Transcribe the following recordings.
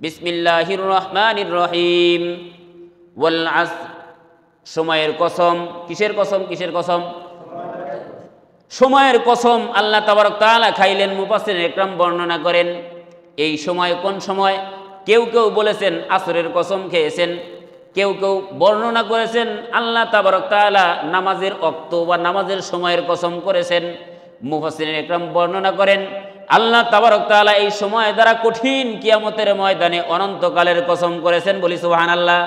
বিসমিল্লাহির রহমানির রহিম। ওয়াল আসর, সময়ের কসম। কিসের কসম? কিসের কসম? সময়ের কসম আল্লাহ তাবারক তাআলা খাইলেন। মুফাসসিরিন ইকরাম বর্ণনা করেন এই সময় কোন সময়। কেউ কেউ বলেছেন আসরের কসম খেয়েছেন, কেউ কেউ বর্ণনা করেছেন আল্লাহ তাবারক তাআলা নামাজের ওয়াক্ত বা নামাজের সময়ের কসম করেছেন। মুফাসসিরিন ইকরাম বর্ণনা করেন আল্লাহ তাবারক তাআলা এই সময় দ্বারা কঠিন কিয়ামতের ময়দানে অনন্তকালের কসম করেছেন। বলি সুবহানাল্লাহ।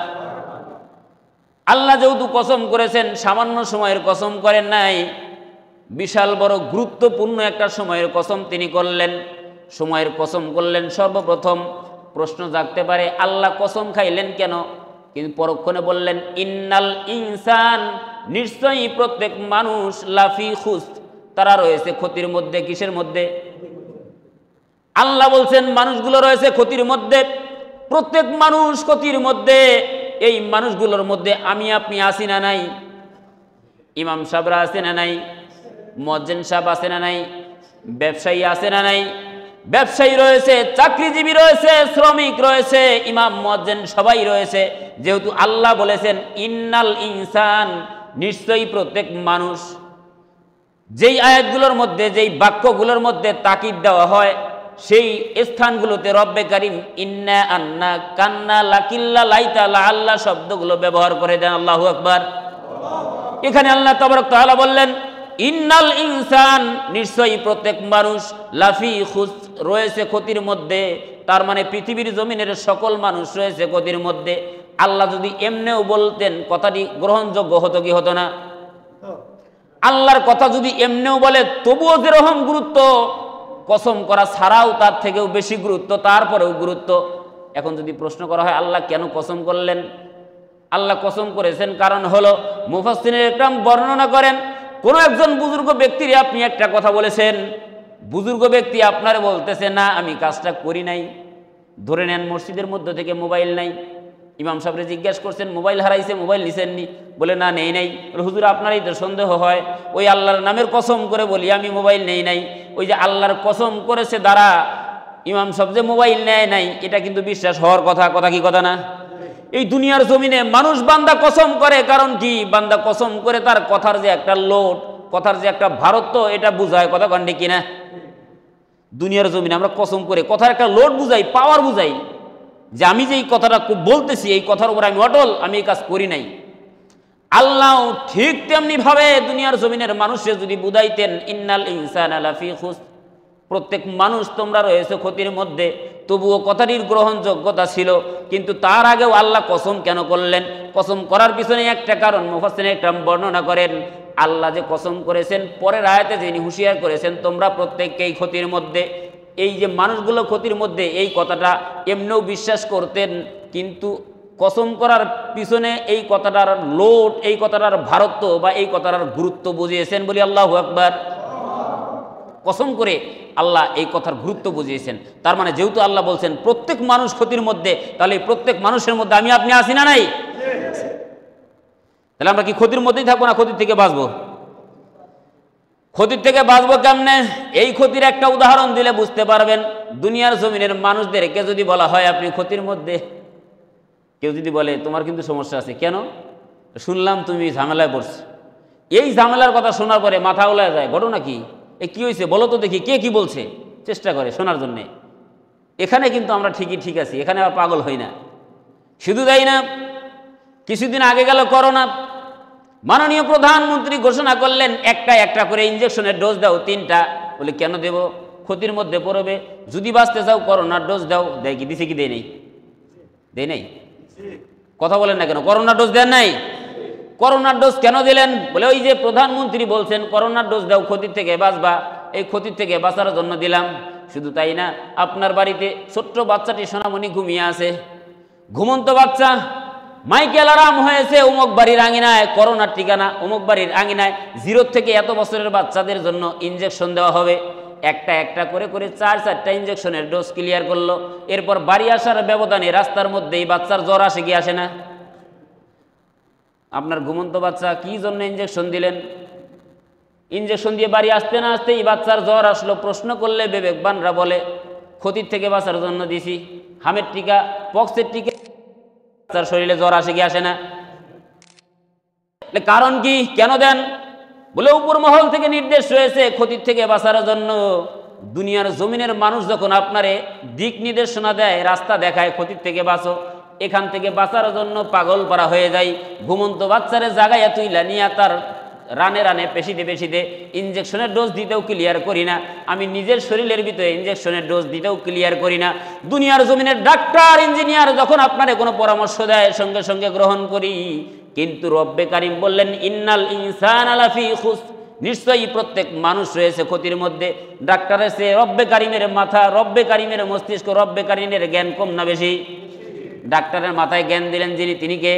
আল্লাহ যেহেতু কসম করেছেন, সামান্য সময়ের কসম করেন নাই, বিশাল বড় গুরুত্বপূর্ণ একটা সময়ের কসম তিনি করলেন। সময়ের কসম করলেন। সর্বপ্রথম প্রশ্ন জাগতে পারে আল্লাহ কসম খাইলেন কেন? কিন্তু পরক্ষণে বললেন ইন্নাল ইনসান, নিশ্চয়ই প্রত্যেক মানুষ লাফি খুস, তারা রয়েছে ক্ষতির মধ্যে। কিসের মধ্যে? আল্লাহ বলছেন মানুষগুলো রয়েছে ক্ষতির মধ্যে। প্রত্যেক মানুষ ক্ষতির মধ্যে। এই মানুষগুলোর মধ্যে আমি আপনি আছি না নাই? ইমাম সাহেবরা আছে না নাই? মুয়াজ্জিন সাহেব আছে না নাই? ব্যবসায়ী আছে না নাই? ব্যবসায়ী রয়েছে, চাকরিজীবী রয়েছে, শ্রমিক রয়েছে, ইমাম মুয়াজ্জিন সবাই রয়েছে। যেহেতু আল্লাহ বলেছেন ইন্নাল ইনসান, নিশ্চয়ই প্রত্যেক মানুষ। যেই আয়াতগুলোর মধ্যে, যেই বাক্যগুলোর মধ্যে তাকিদ দেওয়া হয় সেই স্থানগুলোতে রব্বে কারিম ইন্না আন্না কান্না লাকিল্লা লাইতা লাআল্লাহ শব্দগুলো ব্যবহার করে দেন। আল্লাহু আকবার। এখানে আল্লাহ তাবারক তাআলা বললেন ইন্নাল ইনসান, নিশ্চয়ই প্রত্যেক মানুষ লাফি খুস, রয়েছে ক্ষতির মধ্যে। তার মানে পৃথিবীর জমিনের সকল মানুষ রয়েছে ক্ষতির মধ্যে। আল্লাহ যদি এমনিও বলতেন কথাটি গ্রহণযোগ্য হতো কি হতো না? আল্লাহর কথা যদি এমনিও বলে তবুও যেরকম গুরুত্ব, কসম করা ছাড়াও তার থেকেও বেশি গুরুত্ব, তারপরেও গুরুত্ব। এখন যদি প্রশ্ন করা হয় আল্লাহ কেন কসম করলেন? আল্লাহ কসম করেছেন কারণ হলো, মুফাসসিরিন ইকরাম বর্ণনা করেন কোনো একজন বুজুর্গ ব্যক্তির আপনি একটা কথা বলেছেন, বুজুর্গ ব্যক্তি আপনারে বলতেছে না আমি কাজটা করি নাই। ধরে নেন মসজিদের মধ্যে থেকে মোবাইল নাই, ইমাম সাহেবরে জিজ্ঞাসা করছেন মোবাইল হারাইছে, মোবাইল নিছেননি? বলে না নেই নাই। হুজুর আপনারই তো সন্দেহ হয়, ওই আল্লাহর নামের কসম করে বলি আমি মোবাইল নেই নাই। ওই যে আল্লাহর কসম করেছে দ্বারা ইমাম সাহেব যে মোবাইল নেয় নাই, এটা কিন্তু বিশ্বাস হওয়ার কথা। কথা কি কথা না? এই দুনিয়ার জমিনে মানুষ বান্দা কসম করে, কারণ কি? বান্দা কসম করে তার কথার যে একটা লোড, কথার যে একটা ভারত্ব, এটা বুঝায়। কথা কন ঠিক কিনা? দুনিয়ার জমিনে আমরা কসম করে কথার একটা লোড বুঝাই, পাওয়ার বুঝাই, যে আমি যে এই কথাটা বলতেছি এই কথার উপর আমি অটল, আমি এই কাজ করি নাই। আল্লাহ ঠিক তেমনি ভাবে দুনিয়ার জমিনের মানুষে যদি বুঝাইতেন ইন্নাল ইনসানা লাফি খুস, প্রত্যেক মানুষ তোমরা রয়েছে ক্ষতির মধ্যে, তবুও কথাটির গ্রহণযোগ্যতা ছিল। কিন্তু তার আগেও আল্লাহ কসম কেন করলেন? কসম করার পিছনে একটা কারণ মুফাসসিরিন ইকরাম বর্ণনা করেন। আল্লাহ যে কসম করেছেন, পরের আয়াতে যিনি হুঁশিয়ার করেছেন তোমরা প্রত্যেককেই ক্ষতির মধ্যে। এই যে মানুষগুলো ক্ষতির মধ্যে, এই কথাটা এমনিও বিশ্বাস করতেন, কিন্তু কসম করার পিছনে এই কথাটার লোড, এই কথাটার ভারত্ব বা এই কথাটার গুরুত্ব বুঝিয়েছেন। বলি আল্লাহু আকবার। কসম করে আল্লাহ এই কথার গুরুত্ব বুঝিয়েছেন। তার মানে যেহেতু আল্লাহ বলছেন প্রত্যেক মানুষ ক্ষতির মধ্যে, তাহলে এই প্রত্যেক মানুষের মধ্যে আমি আপনি আছি না নাই? তাহলে আমরা কি ক্ষতির মধ্যেই থাকবো না ক্ষতির থেকে বাঁচবো? ক্ষতির থেকে বাঁচবো কেমনে? এই ক্ষতির একটা উদাহরণ দিলে বুঝতে পারবেন। দুনিয়ার জমিনের মানুষদেরকে যদি বলা হয় আপনি ক্ষতির মধ্যে, কেউ যদি বলে তোমার কিন্তু সমস্যা আছে, কেন? শুনলাম তুমি ঝামেলায় পড়ছো। এই ঝামেলার কথা শোনার পরে মাথা উলায় যায়, ঘটনা কি? কি হয়েছে বলো তো দেখি, কে কি বলছে, চেষ্টা করে শোনার জন্যে। এখানে কিন্তু আমরা ঠিকই ঠিক আছি, এখানে আবার পাগল হই না। শুধু তাই না, কিছুদিন আগে গেল করোনা, মাননীয় প্রধানমন্ত্রী ঘোষণা করলেন একটা একটা করে ইঞ্জেকশনের ডোজ দাও 3টা। বলে কেন দেব? ক্ষতির মধ্যে পড়বে, যদি বাঁচতে চাও করোনার ডোজ দাও। দেয় কি? দিছে কি? দেয় নেই? দেয় নাই? কথা বলেন না কেন? করোনার ডোজ দেন নাই? করোনার ডোজ কেন দিলেন? বলে ওই যে প্রধানমন্ত্রী বলছেন করোনার ডোজ দাও, ক্ষতির থেকে বাঁচবা, এই ক্ষতির থেকে বাঁচার জন্য দিলাম। শুধু তাই না, আপনার বাড়িতে ছোট্ট বাচ্চাটি সোনামণি ঘুমিয়ে আছে, ঘুমন্ত বাচ্চা, মাইকেল আরাম হয়েছে অমুক বাড়ির আঙিনায়, করোনার ঠিকানা অমুক বাড়ির আঙিনায়। 0 থেকে এত বছরের বাচ্চাদের জন্য ইঞ্জেকশন দেওয়া হবে। একটা একটা করে করে 4-4টা ইঞ্জেকশনের ডোজ ক্লিয়ার করলো। এরপর বাড়ি আসার ব্যবধানে রাস্তার মধ্যেই বাচ্চার জ্বর আসে কি আসে না? আপনার ঘুমন্ত বাচ্চা কি জন্য ইঞ্জেকশন দিলেন? ইঞ্জেকশন দিয়ে বাড়ি আসতে না আসতেই বাচ্চার জ্বর আসলো। প্রশ্ন করলে বিবেকবানরা বলে ক্ষতির থেকে বাঁচার জন্য দিছি। হামের টিকা, পক্সের টিকা, তার শরীরে জ্বর আসে কি আসে না? কারণ কি, কেন দেন? বলে উপর মহল থেকে নির্দেশ রয়েছে ক্ষতির থেকে বাঁচার জন্য। দুনিয়ার জমিনের মানুষ যখন আপনারে দিক নির্দেশনা দেয়, রাস্তা দেখায়, ক্ষতির থেকে বাঁচো, এখান থেকে বাঁচার জন্য পাগল পারা হয়ে যায়। ঘুমন্ত বাচ্চারে জাগাইয়া তুইলা নিয়া তার রানে রানে পেশিতে পেশিতে ইঞ্জেকশনের ডোজ দিতেও ক্লিয়ার করি না। আমি নিজের শরীরের ভিতরে ইঞ্জেকশনের ডোজ দিতেও ক্লিয়ার করি না। দুনিয়ার জমিনের ডাক্তার ইঞ্জিনিয়ার যখন আপনারে কোনো পরামর্শ দেয়, সঙ্গে সঙ্গে গ্রহণ করি। কিন্তু রব্বে কারিম বললেন, ইন্নাল ইনসানা লাফি খুসর, নিশ্চয়ই প্রত্যেক মানুষ রয়েছে ক্ষতির মধ্যে। ডাক্তারের সে রব্বে কারিমের মাথা, রব্বে কারিমের মস্তিষ্ক, রব্বে কারিমের জ্ঞান কম না বেশি? ডাক্তারের মাথায় জ্ঞান দিলেন যিনি, তিনি কে?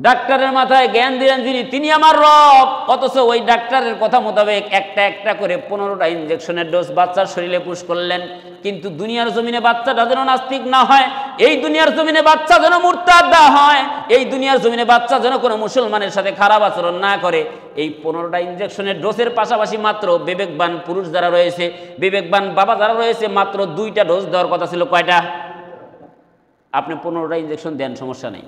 ডাক্তারের মাথায় জ্ঞান দিলেন যিনি, তিনি আমার রব। অথচ ওই ডাক্তারের কথা মোতাবেক একটা একটা করে 15টা ইঞ্জেকশনের ডোজ বাচ্চার শরীরে পুশ করলেন। কিন্তু দুনিয়ার জমিনে বাচ্চাটা যেন নাস্তিক না হয়, এই দুনিয়ার জমিনে বাচ্চা যেন মুরতাদ না হয়, এই দুনিয়ার জমিনে বাচ্চা যেন কোনো মুসলমানের সাথে খারাপ আচরণ না করে, এই 15টা ইঞ্জেকশনের ডোজের পাশাপাশি মাত্র বিবেকবান পুরুষ যারা রয়েছে, বিবেকবান বাবা যারা রয়েছে, মাত্র 2টা ডোজ দেওয়ার কথা ছিল। কয়টা? আপনি 15টা ইঞ্জেকশন দেন, সমস্যা নেই।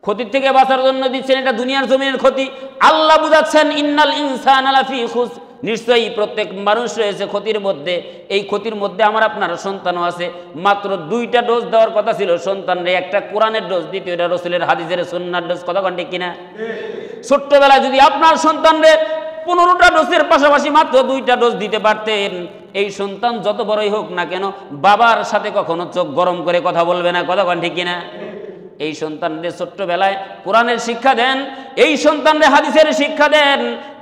ক্ষতির থেকে বাঁচার জন্য দিচ্ছেন, এটা দুনিয়ার জমিনের ক্ষতি। আল্লাহ বুঝাচ্ছেন, ইন্নাল ইনসানা লাফি খুসর, নিশ্চয়ই প্রত্যেক মানুষ রয়েছে ক্ষতির মধ্যে। এই ক্ষতির মধ্যে আমার আপনার সন্তানও আছে। মাত্র 2টা ডোজ দেওয়ার কথা ছিল সন্তানরে, একটা কোরআনের ডোজ, দ্বিতীয়টা রসুলের হাদিসের সুন্নাহর ডোজ। কথা কন ঠিক কিনা? ছোট্টবেলায় যদি আপনার সন্তানরে 15টা ডোজের পাশাপাশি মাত্র 2টা ডোজ দিতে পারতেন, এই সন্তান যত বড়ই হোক না কেন বাবার সাথে কখনো চোখ গরম করে কথা বলবে না। কথা কন ঠিক কিনা? এই সন্তানদের ছোট্টবেলায় কোরআনের শিক্ষা দেন, এই সন্তানদের হাদিসের শিক্ষা দেন।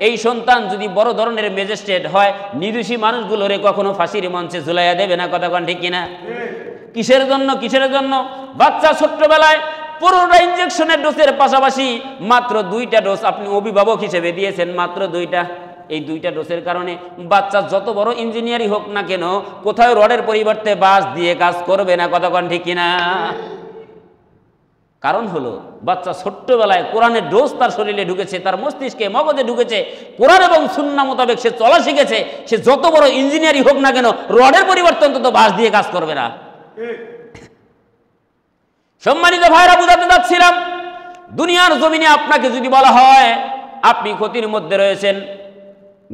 এই সন্তান যদি বড় ধরনের ম্যাজিস্ট্রেট হয়, নির্দোষী মানুষগুলোরে কখনো ফাঁসির মঞ্চে ঝুলাইয়া দেবে না। কথা কন ঠিক কিনা? কিসের জন্য? কিসের জন্য? বাচ্চা ছোট্টবেলায় 15টা ইঞ্জেকশনের ডোজের পাশাপাশি মাত্র 2টা ডোজ আপনি অভিভাবক হিসেবে দিয়েছেন, মাত্র 2টা। এই 2টা ডোজের কারণে বাচ্চা যত বড় ইঞ্জিনিয়ারই হোক না কেন, কোথাও রডের পরিবর্তে বাঁশ দিয়ে কাজ করবে না। কথা কন ঠিক কিনা? কারণ হলো বাচ্চা ছোট্টবেলায় কোরআনের ডোজ তার শরীরে ঢুকেছে, তার মস্তিষ্কে মগজে ঢুকেছে, কোরআন এবং সুন্নাহ মোতাবেক সে চলা শিখেছে। সে যত বড় ইঞ্জিনিয়ারই হোক না কেন, রডের পরিবর্তে অন্তত বাঁশ দিয়ে কাজ করবে না। সম্মানিত ভাইরা, বুঝাতে যাচ্ছিলাম, দুনিয়ার জমিনে আপনাকে যদি বলা হয় আপনি ক্ষতির মধ্যে রয়েছেন,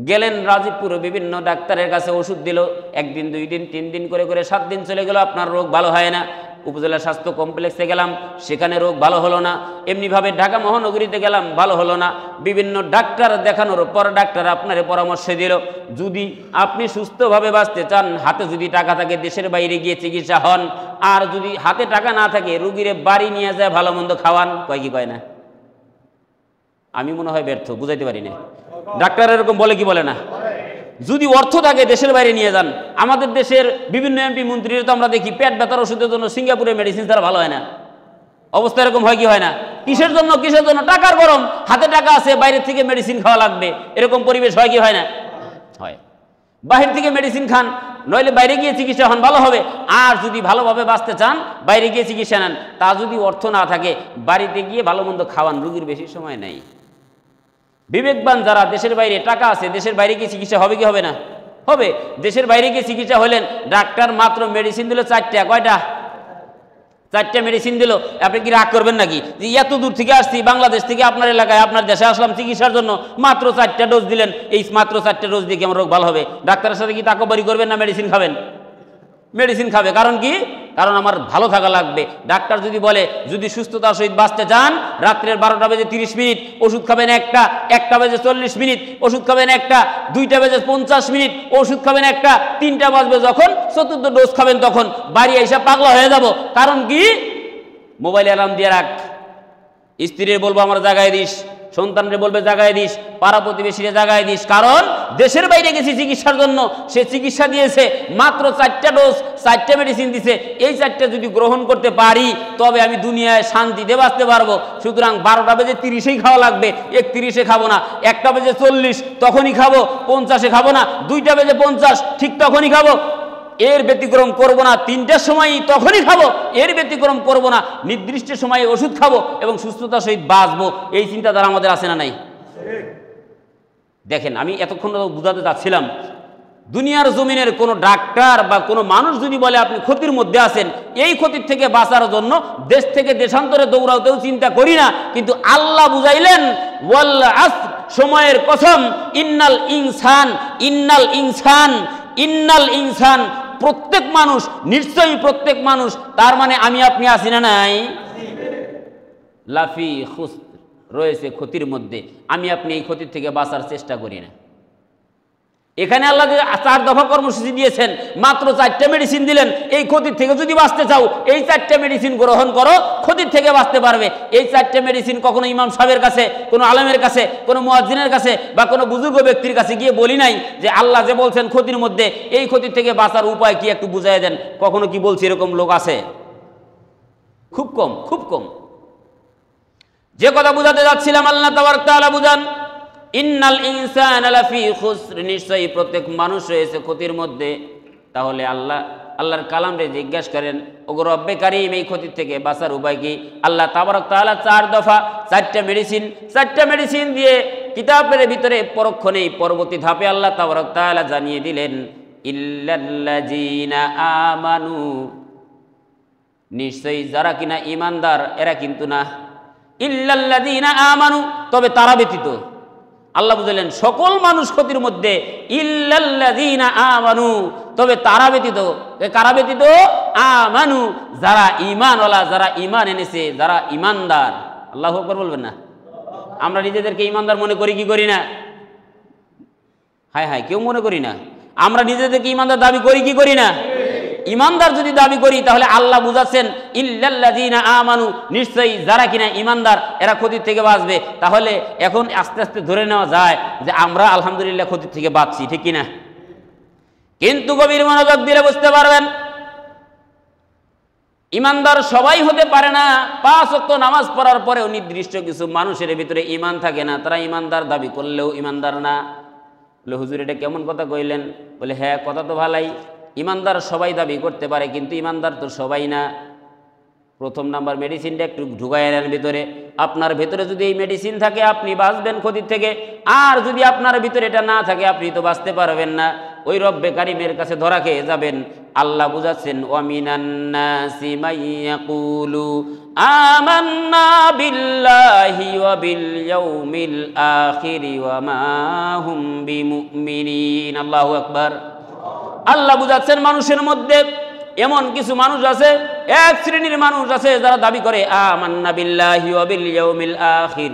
গেলেন রাজীবপুরে বিভিন্ন ডাক্তারের কাছে, ওষুধ দিল, 1 দিন 2 দিন 3 দিন করে করে 7 দিন চলে গেল, আপনার রোগ ভালো হয় না। উপজেলা স্বাস্থ্য কমপ্লেক্সে গেলাম, সেখানে রোগ ভালো হলো না। এমনিভাবে ঢাকা মহানগরীতে গেলাম, ভালো হলো না। বিভিন্ন ডাক্তার দেখানোর পর ডাক্তার আপনারে পরামর্শ দিল, যদি আপনি সুস্থভাবে বাঁচতে চান, হাতে যদি টাকা থাকে দেশের বাইরে গিয়ে চিকিৎসা হন, আর যদি হাতে টাকা না থাকে রুগীরে বাড়ি নিয়ে যায় ভালো মন্দ খাওয়ান। কয় কি কয় না? আমি মনে হয় ব্যর্থ, বুঝাইতে পারি না। ডাক্তার এরকম বলে কি বলে না? যদি অর্থ থাকে দেশের বাইরে নিয়ে যান। আমাদের দেশের বিভিন্ন এমপি মন্ত্রীরা তো আমরা দেখি পেট ব্যথার ওষুধের জন্য সিঙ্গাপুরে মেডিসিন ছাড়া ভালো হয় না। অবস্থা এরকম হয় কি হয় না? কিসের জন্য? কিসের জন্য? টাকার গরম। হাতে টাকা আছে, বাইরে থেকে মেডিসিন খাওয়া লাগবে, এরকম পরিবেশ হয় কি হয় না? হয়। বাহির থেকে মেডিসিন খান, নইলে বাইরে গিয়ে চিকিৎসা হন, ভালো হবে। আর যদি ভালোভাবে বাঁচতে চান বাইরে গিয়ে চিকিৎসা নেন। তা যদি অর্থ না থাকে বাড়িতে গিয়ে ভালো মন্দ খাওয়ান, রুগীর বেশি সময় নেই। বিবেকবান যারা দেশের বাইরে টাকা আছে, দেশের বাইরে গিয়ে চিকিৎসা হবে কি হবে না? হবে। দেশের বাইরে গিয়ে চিকিৎসা হলেন, ডাক্তার মাত্র মেডিসিন দিল 4টা। কয়টা? 4টা মেডিসিন দিল। আপনি কি রাগ করবেন নাকি? এত দূর থেকে আসছি, বাংলাদেশ থেকে আপনার এলাকায় আপনার দেশে আসলাম চিকিৎসার জন্য, মাত্র 4টা ডোজ দিলেন, এই মাত্র 4টা ডোজ দিয়ে কি আমার রোগ ভালো হবে? ডাক্তারের সাথে কি তাকবরি করবেন না মেডিসিন খাবেন? মেডিসিন খাবে। কারণ কি? কারণ আমার ভালো থাকা লাগবে। ডাক্তার যদি বলে যদি সুস্থতার সহিত বাঁচতে চান, রাত্রের 12টা বেজে 30 মিনিট ওষুধ খাবেন, 1টা বেজে 40 মিনিট ওষুধ খাবেন, 2টা বেজে 50 মিনিট ওষুধ খাবেন, 3টা বাজবে যখন 4র্থ ডোজ খাবেন, তখন বাড়ি এসে পাগলা হয়ে যাব। কারণ কি? মোবাইল অ্যালার্ম দিয়ে রাখ, স্ত্রীর বলবো আমার জাগায় দিস, সন্তানরে বলবে জাগায় দিস, পাড়া প্রতিবেশীরে জাগায় দিস। কারণ দেশের বাইরে গেছি চিকিৎসার জন্য, সে চিকিৎসা দিয়েছে, মাত্র 4টা ডোজ, 4টা মেডিসিন দিছে। এই 4টা যদি গ্রহণ করতে পারি তবে আমি দুনিয়ায় শান্তিতে বাঁচতে পারবো। সুতরাং 12টা বেজে 30-এই খাওয়া লাগবে, 31-এ খাবো না। 1টা বেজে 40 তখনই খাবো, 50-এ খাবো না। 2টা বেজে 50 ঠিক তখনই খাবো, এর ব্যতিক্রম করব না। 3টার সময় তখনই খাবো, এর ব্যতিক্রম করব না। নির্দিষ্ট সময়ে ওষুধ খাবো এবং সুস্থতার সহিত বাঁচবো। এই চিন্তাধারা আমাদের আছে না নাই? দেখেন, আমি এতক্ষণ বুঝাতে চাচ্ছিলাম, দুনিয়ার জমিনের কোনো ডাক্তার বা কোনো মানুষ যদি বলে আপনি ক্ষতির মধ্যে আছেন, এই ক্ষতির থেকে বাঁচার জন্য দেশ থেকে দেশান্তরে দৌড়াতেও চিন্তা করি না, কিন্তু আল্লাহ বুঝাইলেন ওয়াল আসর, সময়ের কসম, ইন্নাল ইনসান ইন্নাল ইনসান ইন্নাল ইনসান, প্রত্যেক মানুষ, নিশ্চয়ই প্রত্যেক মানুষ, তার মানে আমি আপনি আছি না নাই, লাফি খুসর, রয়েছে ক্ষতির মধ্যে। আমি আপনি এই ক্ষতির থেকে বাঁচার চেষ্টা করি না। এখানে আল্লাহ যে 4 দফা কর্মসূচি দিয়েছেন, মাত্র 4টা মেডিসিন দিলেন। এই ক্ষতির থেকে যদি বাঁচতে চাও এই 4টা মেডিসিন গ্রহণ করো, ক্ষতির থেকে বাঁচতে পারবে। এই 4টা মেডিসিন কখনো ইমাম সাহেবের কাছে, কোনো আলেমের কাছে, কোনো মুয়াজ্জিনের কাছে বা কোনো বুজুর্গ ব্যক্তির কাছে গিয়ে বলি নাই যে আল্লাহ যে বলছেন ক্ষতির মধ্যে, এই ক্ষতির থেকে বাঁচার উপায় কি একটু বুঝাই দেন। কখনো কি বলছি এরকম লোক আছে? খুব কম, খুব কম। যে কথা বুঝাতে যাচ্ছিলাম, আল্লাহ তাবারক তাআলা বুঝান ইন্নাল ইনসানা লাফি খুসর, নিশ্চয়ই প্রত্যেক মানুষ রয়েছে ক্ষতির মধ্যে। তাহলে আল্লাহর কালামরে জিজ্ঞাসা করেন, ওগো রব্বে কারীম, এই ক্ষতির থেকে বাঁচার উপায় কি? আল্লাহ তাবারক তাআলা 4 দফা 4টা মেডিসিন দিয়ে কিতাবের ভিতরে পরক্ষণেই পরবর্তী ধাপে আল্লাহ তাবারক তাআলা জানিয়ে দিলেন ইল্লাল্লাযীনা আমানু, নিশ্চয়ই যারা কিনা ঈমানদার এরা কিন্তু না, ইল্লাল্লাযীনা আমানু, তবে তারা ব্যতীত। আল্লাহ বুঝলেন সকল মানুষ ক্ষতির মধ্যে, ইল্লাল্লাযীনা আমানু, তবে তারা ব্যতীত। কারা ব্যতীত? আমানু, যারা ঈমানওয়ালা, যারা ঈমান এনেছে, যারা ঈমানদার। আল্লাহু আকবার বলবেন না? আমরা নিজেদেরকে ঈমানদার মনে করি কি করি না? হায় হায়, কেউ মনে করি না। আমরা নিজেদেরকে ঈমানদার দাবি করি কি করি না? ইমানদার যদি দাবি করি, তাহলে আল্লাহ বুঝাচ্ছেন ইল্লাল্লাযীনা আমানু, নিশ্চয়ই যারা কিনা ইমানদার এরা ক্ষতির থেকে বাঁচবে। তাহলে এখন আস্তে আস্তে ধরে নেওয়া যায় যে আমরা আলহামদুলিল্লাহ ক্ষতির থেকে বাঁচছি, ঠিক কিনা? কিন্তু গভীর মনোযোগ দিলে বুঝতে পারবেন ইমানদার সবাই হতে পারে না। 5 ওয়াক্ত নামাজ পড়ার পরেও নির্দিষ্ট কিছু মানুষের ভিতরে ঈমান থাকে না, তারা ইমানদার দাবি করলেও ইমানদার না। বলে হুজুর এটা কেমন কথা কইলেন? বলে হ্যাঁ, কথা তো ভালাই। ইমানদার সবাই দাবি করতে পারে, কিন্তু ইমানদার তো সবাই না। প্রথম নাম্বার মেডিসিনটা একটু ঢুকায় নেন ভিতরে। আপনার ভেতরে যদি এই মেডিসিন থাকে আপনি বাঁচবেন ক্ষতির থেকে, আর যদি আপনার ভিতরে এটা না থাকে আপনি তো বাঁচতে পারবেন না। ওই রব্বে কারিমের কাছে ধরা খেয়ে যাবেন। আল্লাহ বুঝাচ্ছেন ওয়ামিনান নাসি মাইয়াকুলু আমান্না বিল্লাহি ওয়া বিল ইয়াউমিল আখির ওয়া মা হুম বিমুমিনিন। আল্লাহু আকবার। আল্লাহ বুঝাচ্ছেন মানুষের মধ্যে এমন কিছু মানুষ আছে, এক শ্রেণীর মানুষ আছে যারা দাবি করে আমান্না বিল্লাহি ওয়া বিল ইয়াউমিল আখির,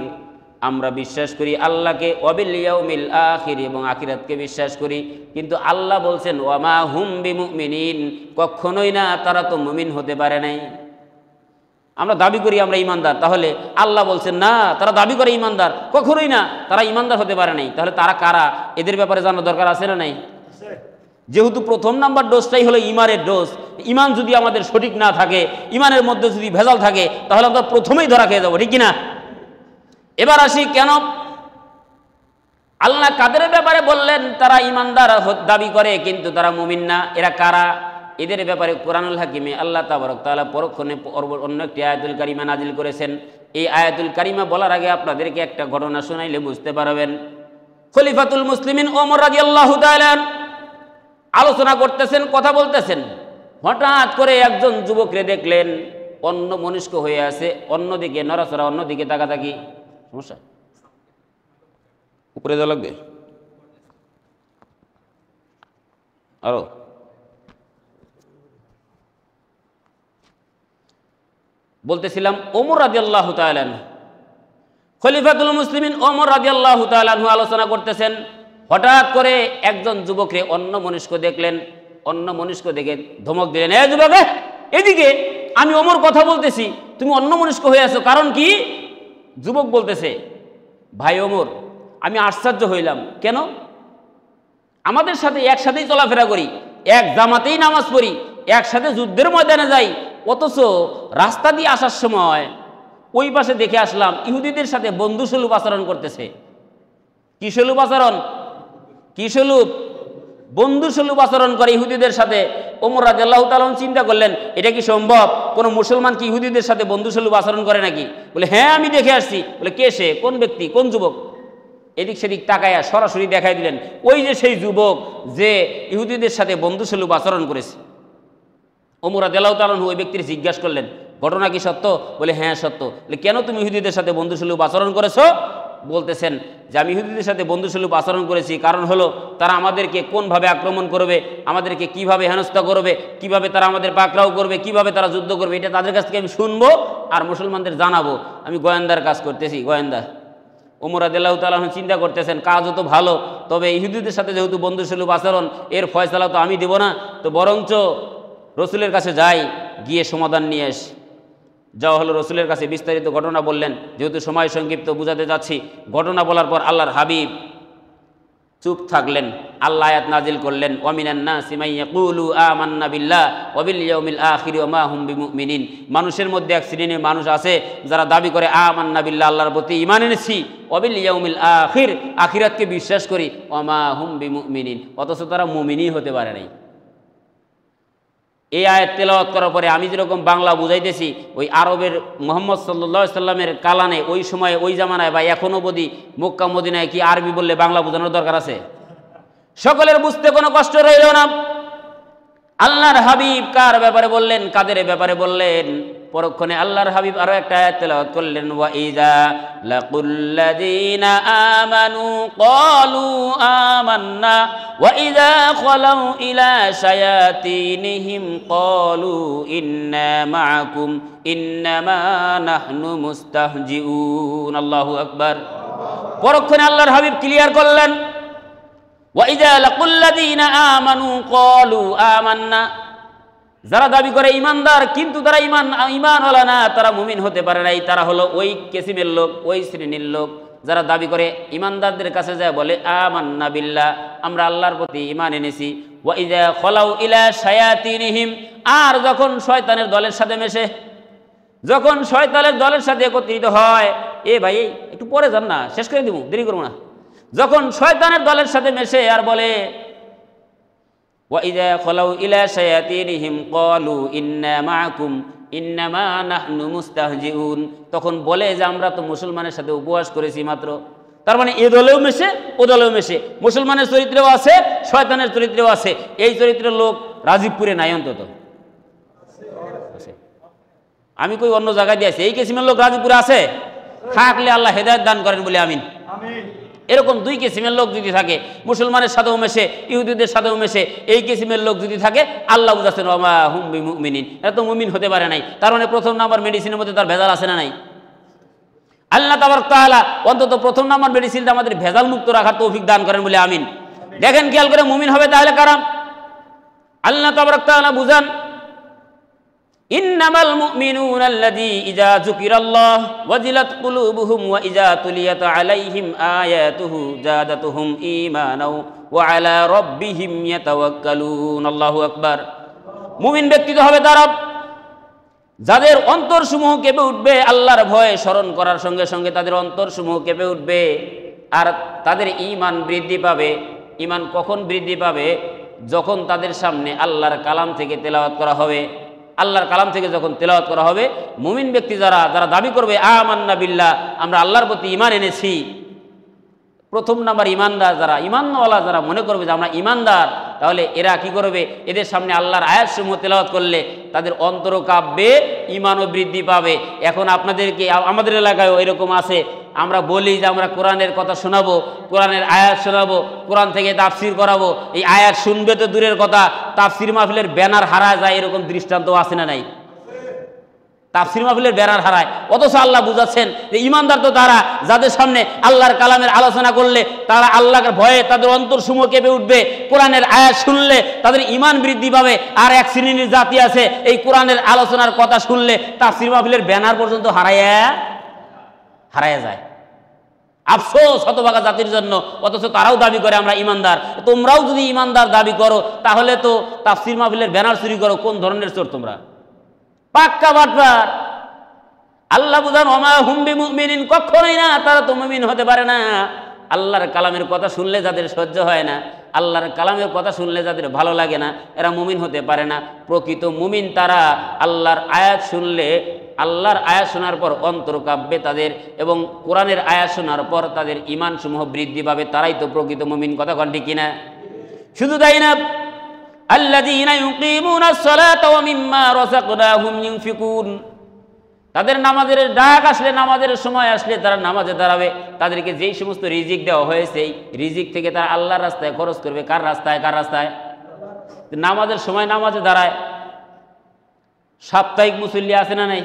আমরা বিশ্বাস করি আল্লাহকে, ওয়া বিল ইয়াউমিল আখির, এবং আখিরাতকে বিশ্বাস করি। কিন্তু আল্লাহ বলছেন ওয়া মা হুম বিমুমিনিন, কখনোই না, তারা তো মুমিন হতে পারে নাই। আমরা দাবি করি আমরা ইমানদার, তাহলে আল্লাহ বলছেন না, তারা দাবি করে ইমানদার, কখনোই না, তারা ইমানদার হতে পারে নাই। তাহলে তারা কারা? এদের ব্যাপারে জানার দরকার আছে না নাই? যেহেতু প্রথম নাম্বার ডোজটাই হলো ইমানের ডোজ, ইমান যদি আমাদের সঠিক না থাকে, ইমানের মধ্যে যদি ভেজাল থাকে, তাহলে আমরা প্রথমেই ধরা খেয়ে যাবো, ঠিক কিনা? এবার আসি, কেন আল্লাহ কাদের ব্যাপারে বললেন তারা ইমানদার দাবি করে কিন্তু তারা মুমিন না? এরা কারা? এদের ব্যাপারে কোরআনুল হাকিমে আল্লাহ তাবারক তাআলা পরক্ষণে অন্য একটি আয়াতুল কারিমা নাজিল করেছেন। এই আয়াতুল কারিমা বলার আগে আপনাদেরকে একটা ঘটনা শোনাইলে বুঝতে পারবেন। খলিফাতুল মুসলিমিন ওমর রাদিয়াল্লাহু তাআলা আলোচনা করতেছেন, কথা বলতেছেন। হঠাৎ করে একজন যুবকরে দেখলেন অন্য মনস্ক হয়ে আছে, অন্যদিকে নড়াচড়া, অন্যদিকে তাকাতাকি। সমস্যা উপরে দেওয়া লাগবে আরো। বলতেছিলাম ওমর রাদিয়াল্লাহু তাআলা আনহু, খলিফাতুল মুসলিমিন ওমর রাদিয়াল্লাহু তাআলা আনহু আলোচনা করতেছেন। হঠাৎ করে একজন যুবকরে অন্য মনস্ক দেখলেন, অন্য মনস্ক দেখে ধমক দিলেন, এ যুবক এদিকে, আমি ওমর কথা বলতেছি, তুমি অন্য মনস্ক হয়ে আছো, কারণ কি? যুবক বলতেছে, ভাই ওমর, আমি আশ্চর্য হইলাম, কেন? আমাদের সাথে একসাথেই চলাফেরা করি, এক জামাতেই নামাজ পড়ি, একসাথে যুদ্ধের ময়দানে যাই, অথচ রাস্তা দিয়ে আসার সময় ওই পাশে দেখে আসলাম ইহুদিদের সাথে বন্ধুসুলভ আচরণ করতেছে। কি সুলভ আচরণ? কি সুলভ? বন্ধুসুলভ আচরণ করে ইহুদিদের সাথে। ওমর রাদিয়াল্লাহু তাআলা চিন্তা করলেন, এটা কি সম্ভব? কোনো মুসলমান কি ইহুদিদের সাথে বন্ধুসুলভ আচরণ করে নাকি? বলে হ্যাঁ, আমি দেখে আসছি। বলে কে সে? কোন ব্যক্তি? কোন যুবক? এদিক সেদিক তাকায়া সরাসরি দেখাই দিলেন ওই যে সেই যুবক যে ইহুদিদের সাথে বন্ধুসুলভ আচরণ করেছে। ওমর রাদিয়াল্লাহু তাআলা ওই ব্যক্তির জিজ্ঞাসা করলেন, ঘটনা কি সত্য? বলে হ্যাঁ সত্য। বলে কেন তুমি ইহুদিদের সাথে বন্ধুসুলভ আচরণ করেছো? বলতেছেন যে আমি ইহুদিদের সাথে বন্ধুসুলভ আচরণ করেছি, কারণ হলো তারা আমাদেরকে কোনভাবে আক্রমণ করবে, আমাদেরকে কিভাবে হেনস্থা করবে, কিভাবে তারা আমাদের পাকড়াও করবে, কিভাবে তারা যুদ্ধ করবে, এটা তাদের কাছ থেকে আমি শুনবো আর মুসলমানদের জানাবো। আমি গোয়েন্দার কাজ করতেছি, গোয়েন্দা। ওমর রাদিয়াল্লাহু তাআলা চিন্তা করতেছেন কাজও তো ভালো, তবে ইহুদিদের সাথে যেহেতু বন্ধুসুলভ আচরণ, এর ফয়সালা তো আমি দেব না, তো বরঞ্চ রসুলের কাছে যাই, গিয়ে সমাধান নিয়ে আসি। যাওয়া হলো, রসুলের কাছে বিস্তারিত ঘটনা বললেন। যেহেতু সময় সংক্ষিপ্ত বুঝাতে যাচ্ছি, ঘটনা বলার পর আল্লাহর হাবিব চুপ থাকলেন। আল্লাহ আয়াত নাজিল করলেন, ওয়ামিনান নাসি মান ইয়াকুলু আমান্না বিল্লাহ ওয়া বিল ইয়াউমিল আখির ওয়া মা হুম বিমুমিনিন। মানুষের মধ্যে এক শ্রেণীর মানুষ আছে যারা দাবি করে আমান্না বিল্লাহ, আল্লাহর প্রতি ঈমান এনেছি, ওয়া বিল ইয়াউমিল আখির, আখিরাতকে বিশ্বাস করি, ওয়া মা হুম বিমুমিনিন, অথচ তারা মুমিনই হতে পারে নাই। এই আয়াত তেলাওয়াত করার পরে আমি যেরকম বাংলা বুঝাইতেছি, ওই আরবের মুহাম্মদ সাল্লাল্লাহু আলাইহি সাল্লামের কালানে ওই সময়ে ওই জামানায় বা এখনো বদি মক্কা মদিনায় কি আরবি বললে বাংলা বোঝানোর দরকার আছে? সকলের বুঝতে কোনো কষ্ট রইল না। আল্লাহর হাবিব কার ব্যাপারে বললেন, কাদের ব্যাপারে বললেন? পরক্ষণে আল্লাহর হাবিব আরো একটা আয়াত তেলাওয়াত করলেন, ওয়া ইযা লাকুল্লাযীনা আমানু ক্বালু আমান্না ওয়া ইযা খালাউ ইলা শায়াতিনহিম ক্বালু ইন্না মাআকুম ইন্নামা নাহনু মুস্তাহজিউন। আল্লাহু আকবার। পরক্ষণে আল্লাহর হাবিব ক্লিয়ার করলেন, ওয়া ইযা লাকুল্লাযীনা আমানু ক্বালু আমান্না, যারা দাবি করে ইমানদার কিন্তু তারা ঈমানওয়ালা না, তারা মুমিন হতে পারে নাই, তারা হলো ওই কিসিমের লোক, ওই শ্রেণীর লোক যারা দাবি করে ইমানদারদের কাছে যায় বলে আমান্না বিল্লাহ, আমরা আল্লাহর প্রতি ঈমান এনেছি। ওয়া ইযা খালাউ ইলা শায়াতিনহিম, আর যখন শয়তানের দলের সাথে মেশে, যখন শয়তানের দলের সাথে একত্রিত হয়, এ ভাই একটু পরে যান না, শেষ করে দিব, দেরি করবো না। যখন শয়তানের দলের সাথে মেশে আর বলে ওয়া ইযা খালাউ ইলা শায়াতিনহিম ক্বালু ইন্না মাআকুম ইন্নামা নাহনু মুস্তাহজিউন, তখন বলে যে আমরা তো মুসলমানের সাথে উপবাস করেছি মাত্র। তার মানে এ দলেও মেশে ও দলেও মেশে, মুসলমানের চরিত্রেও আছে, শয়তানের চরিত্রেও আছে। এই চরিত্রের লোক রাজীবপুরে নাই, অন্তত আমি কই অন্য জায়গায় দিয়েছি, এই কিসিমের লোক রাজীবপুরে আছে, থাকলে আল্লাহ হেদায়েত দান করেন বলে আমিন। এরকম দুই কিসিমের লোক যদি থাকে, মুসলমানের সাথেও মেশে, ইহুদিদের সাথেও মেশে, এই কিসিমের লোক যদি থাকে, আল্লাহ বুঝাচ্ছেন ওয়া মা হুম বিমুমিনিন, এরা তো মুমিন হতে পারে নাই। তার মানে প্রথম নাম্বার মেডিসিনের মধ্যে তার ভেজাল আছে না নাই? আল্লাহ তাবারক তাআলা অন্তত প্রথম নাম্বার মেডিসিনটা আমাদের ভেজাল মুক্ত রাখার তৌফিক দান করেন বলে আমিন। দেখেন খেয়াল করে, মুমিন হবে তাহলে কারা? আল্লাহ তাবারক তাআলা বুঝান, ইন্নামাল মুমিনুনা আল্লাযী ইযা যুকিরাল্লাহ ওয়াজিলাত কুলুবুহুম ওয়া ইযা তুলিয়াত আলাইহিম আয়াতুহু জাদাতুহুম ঈমানাও ওয়া আলা রাব্বিহিম ইয়াতাওয়াক্কালুন। আল্লাহু আকবার। মুমিন ব্যক্তি তো হবে তারা যাদের অন্তরসমূহ কেঁপে উঠবে আল্লাহর ভয়ে স্মরণ করার সঙ্গে সঙ্গে, তাদের অন্তরসমূহ কেঁপে উঠবে আর তাদের ঈমান বৃদ্ধি পাবে। ঈমান কখন বৃদ্ধি পাবে? যখন তাদের সামনে আল্লাহর কালাম থেকে তেলাওয়াত করা হবে। আল্লাহর কালাম থেকে যখন তেলাওয়াত করা হবে, মুমিন ব্যক্তি যারা দাবি করবে আমান্না বিল্লাহ, আমরা আল্লাহর প্রতি ঈমান এনেছি, প্রথম নাম্বার ঈমানদার যারা, ঈমানওয়ালা যারা মনে করবে যে আমরা ঈমানদার, তাহলে এরা কি করবে? এদের সামনে আল্লাহর আয়াতসমূহ তেলাওয়াত করলে তাদের অন্তরও কাঁপবে, ঈমানও বৃদ্ধি পাবে। এখন আপনাদেরকে, আমাদের এলাকায়ও এরকম আছে, আমরা বলি যে আমরা কোরআনের কথা শোনাবো, কোরআনের আয়াত শোনাবো, কোরআন থেকে তাফসির করাবো। এই আয়াত শুনবে তো দূরের কথা, তাফসির মাহফিলের ব্যানার হারায় যায়, এরকম দৃষ্টান্ত আছে না নাই? তাফসির মাহফিলের ব্যানার হারায়, অথচ আল্লাহ বুঝাচ্ছেন যে ঈমানদার তো তারা যাদের সামনে আল্লাহর কালামের আলোচনা করলে তারা আল্লাহর ভয়ে তাদের অন্তরসমূহ কেঁপে উঠবে, কোরআনের আয়াত শুনলে তাদের ঈমান বৃদ্ধি পাবে। আর এক শ্রেণীর জাতি আছে, এই কোরআনের আলোচনার কথা শুনলে তাফসির মাহফিলের ব্যানার পর্যন্ত হারায়া যায়। আফসোস হতভাগা জাতির জন্য, অথচ তারাও দাবি করে আমরা ঈমানদার। তোমরাও যদি ঈমানদার দাবি করো, তাহলে তো তাফসির মাহফিলের ব্যানার চুরি করো। কোন ধরনের চোর তোমরা? পাক্কা বাটপার। আল্লাহ বুঝান ওয়া মা হুম বিমুমিনিন, কখনোই না, তারা তো মুমিন হতে পারে না। আল্লাহর কালামের কথা শুনলে যাদের সহ্য হয় না, আল্লাহর কালামের কথা শুনলে যাদের ভালো লাগে না, এরা মুমিন হতে পারে না। প্রকৃত মুমিন তারা আল্লাহর আয়াত শুনলে আল্লাহর আয়াত শোনার পর অন্তর কাঁপবে তাদের, এবং কোরআনের আয়াত শোনার পর তাদের ঈমান সমূহ বৃদ্ধি পাবে, তারাই তো প্রকৃত মুমিন। কথা কোন ঠিক কিনা? শুধু তাই না, আল্লাযীনা ইউকিমুনাস সালাতা ওয়া মিম্মা রাযাকনাহুম ইউনফিকুন, তাদের নামাজের ডাক আসলে, নামাজের সময় আসলে তারা নামাজে দাঁড়াবে। তাদেরকে যেই সমস্ত রিজিক দেওয়া হয়েছে এই রিজিক থেকে তারা আল্লাহর রাস্তায় খরচ করবে। কার রাস্তায়? কার রাস্তায়? নামাজের সময় নামাজে দাঁড়ায়। সাপ্তাহিক মুসল্লি আছে না নাই?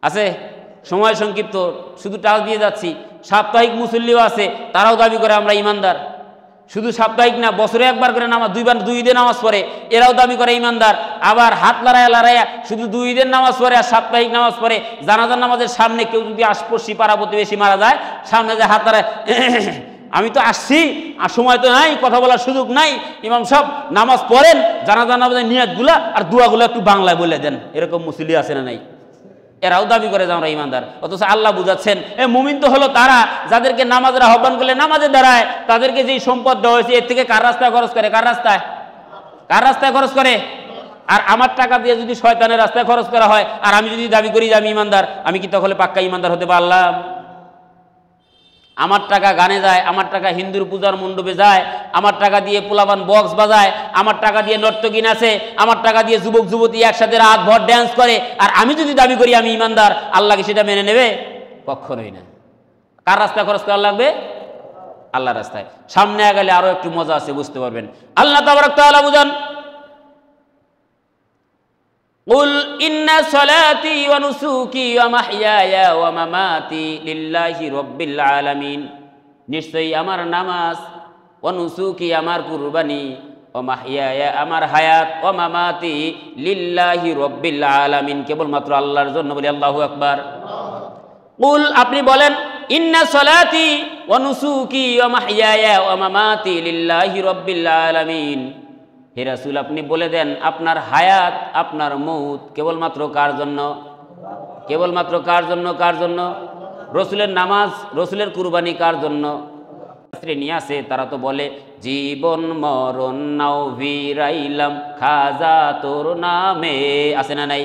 আছে। সময় সংক্ষিপ্ত, শুধু টাচ দিয়ে যাচ্ছি। সাপ্তাহিক মুসল্লিও আছে, তারাও দাবি করে আমরা ইমানদার। শুধু সাপ্তাহিক না, বছরে একবার করে নামাজ, দুই ঈদে নামাজ পড়ে, এরাও দাবি করে ইমানদার। আবার হাত লড়াইয়া শুধু 2 ঈদের নামাজ পড়ে আর সাপ্তাহিক নামাজ পড়ে। জানাজার নামাজের সামনে কেউ যদি আশপাশি পাড়া প্রতিবেশী মারা যায়, সামনে যে হাত লড়ায়, আমি তো আসছি আর সময় তো নাই, কথা বলার সুযোগ নাই, ইমাম সাহেব নামাজ পড়েন, জানাজার নামাজের নিয়াতগুলা আর দুয়াগুলো একটু বাংলায় বলে দেন। এরকম মুসল্লি আছে না নাই? এরাও দাবি করে যে আমরা ইমানদার। অথচ আল্লাহ বুঝাচ্ছেন, মুমিন তো হলো তারা যাদেরকে নামাজের আহ্বান করলে নামাজে দাঁড়ায়, তাদেরকে যেই সম্পদ দেওয়া হয়েছে এর থেকে কার রাস্তায় খরচ করে? কার রাস্তায়? কার রাস্তায় খরচ করে? আর আমার টাকা দিয়ে যদি শয়তানের রাস্তায় খরচ করা হয়, আর আমি যদি দাবি করি যে আমি ইমানদার, আমি কি তখন পাক্কা ইমানদার হতে পারলাম? আমার টাকা গানে যায়, আমার টাকা হিন্দুর পূজার মণ্ডপে যায়, আমার টাকা দিয়ে পোলাপান বক্স বাজায়, আমার টাকা দিয়ে নর্তকী নাচে, আমার টাকা দিয়ে যুবক যুবতী একসাথে রাত ভর ড্যান্স করে, আর আমি যদি দাবি করি আমি ইমানদার, আল্লাহ কি সেটা মেনে নেবে? কখনোই না। কার রাস্তায় খরচ করা লাগবে? আল্লাহর রাস্তায়। সামনে গেলে আরো একটু মজা আছে, বুঝতে পারবেন। আল্লাহ তাবারক তাআলা বুঝান, কুল ইন্না সলাতি ওয়া নুসুকি ওয়া মাহইয়ায়া ওয়া মামাতি লিল্লাহি রাব্বিল আলামিন, নিশ্চয়ই আমার নামাজ, ওয়া নুসুকি আমার কুরবানি, ওয়া মাহইয়ায়া আমার হায়াত, ওয়া মামাতি লিল্লাহি রাব্বিল আলামিন, কেবলমাত্র আল্লাহর জন্য। বলি আল্লাহু আকবার। কুল, আপনি বলেন, ইন্না সলাতি ওয়া নুসুকি ওয়া মাহইয়ায়া ওয়া মামাতি লিল্লাহি রাব্বিল আলামিন, হে রাসূল আপনি বলে দেন আপনার হায়াত, আপনার মৌত কেবলমাত্র কার জন্য? কেবলমাত্র কার জন্য? কার জন্য? রসুলের নামাজ, রসুলের কুরবানি কার জন্য? নিয়ে আসে, তারা তো বলে জীবন মরণ নাও ভিড়াইলাম খাজা তোর নামে, আছে না নাই?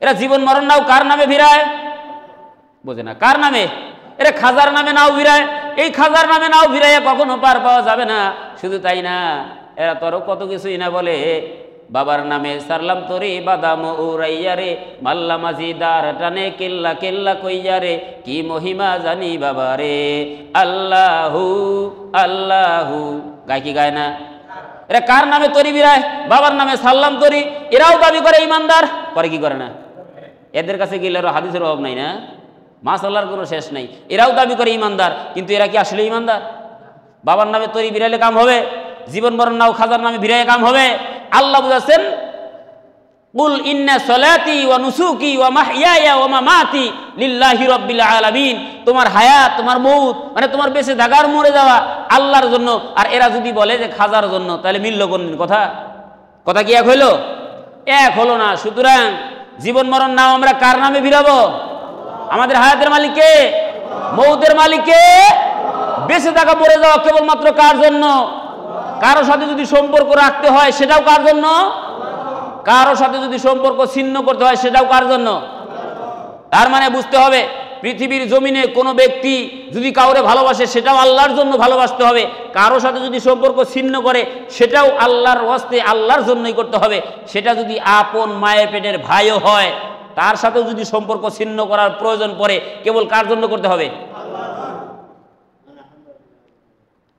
এরা জীবন মরণ নাও কার নামে ভিড়ায়? বোঝে না কার নামে? এরা খাজার নামে নাও ভিড়ায়। এই খাজার নামে নাও ভিড়াইয়া কখনো পার পাওয়া যাবে না। শুধু তাই না, এরা তো আরো কত কিছুই না বলে, বাবার নামে সারলাম তোরে বাদাম উড়াইয়া রে, মাল্লা মাঝিদার টানে কেল্লা কেল্লা কইয়া রে, কি মহিমা জানি বাবা রে, আল্লাহু আল্লাহু। গায় কি গায় না? এরা কার নামে তরি বিরায়? বাবার নামে সারলাম তরি। এরাও দাবি করে ইমানদার, করে কি করে না? এদের কাছে গেলে আরো হাদিসের অভাব নাই না, মাশাআল্লাহর কোনো শেষ নাই। এরাও দাবি করে ইমানদার, কিন্তু এরা কি আসলে ইমানদার? বাবার নামে তরি বিরাইলে কাম হবে? জীবন মরণ নাও খাজার নামে ভিড়াইয়া কাম হবে? আল্লাহ বুঝাচ্ছেন, কুল ইন্না সলাতি ওয়া নুসুকি ওয়া মাহইয়ায়া ওয়া মামাতি লিল্লাহি রাব্বিল আলামিন, তোমার হায়াত, তোমার মৌত, মানে তোমার বেঁচে থাকার মরে যাওয়া আল্লাহর জন্য। আর এরা যদি বলে যে খাজার জন্য, তাহলে মিলল কোন কথা? কথা কি এক হইল? এক হলো না। সুতরাং জীবন মরণ নাও আমরা কার নামে ভিড়াবো? আমাদের হায়াতের মালিক কে? মৌতের মালিক কে? বেঁচে থাকা মরে যাওয়া কেবলমাত্র কার জন্য? কারো সাথে যদি সম্পর্ক রাখতে হয় সেটাও কার জন্য? কারো সাথে যদি সম্পর্ক ছিন্ন করতে হয় সেটাও কার জন্য? তার মানে বুঝতে হবে, পৃথিবীর জমিনে কোনো ব্যক্তি যদি কাউরে ভালোবাসে সেটাও আল্লাহর জন্য ভালোবাসতে হবে। কারো সাথে যদি সম্পর্ক ছিন্ন করে সেটাও আল্লাহর ওয়াস্তে, আল্লাহর জন্যই করতে হবে। সেটা যদি আপন মায়ের পেটের ভাইও হয়, তার সাথেও যদি সম্পর্ক ছিন্ন করার প্রয়োজন পড়ে, কেবল কার জন্য করতে হবে?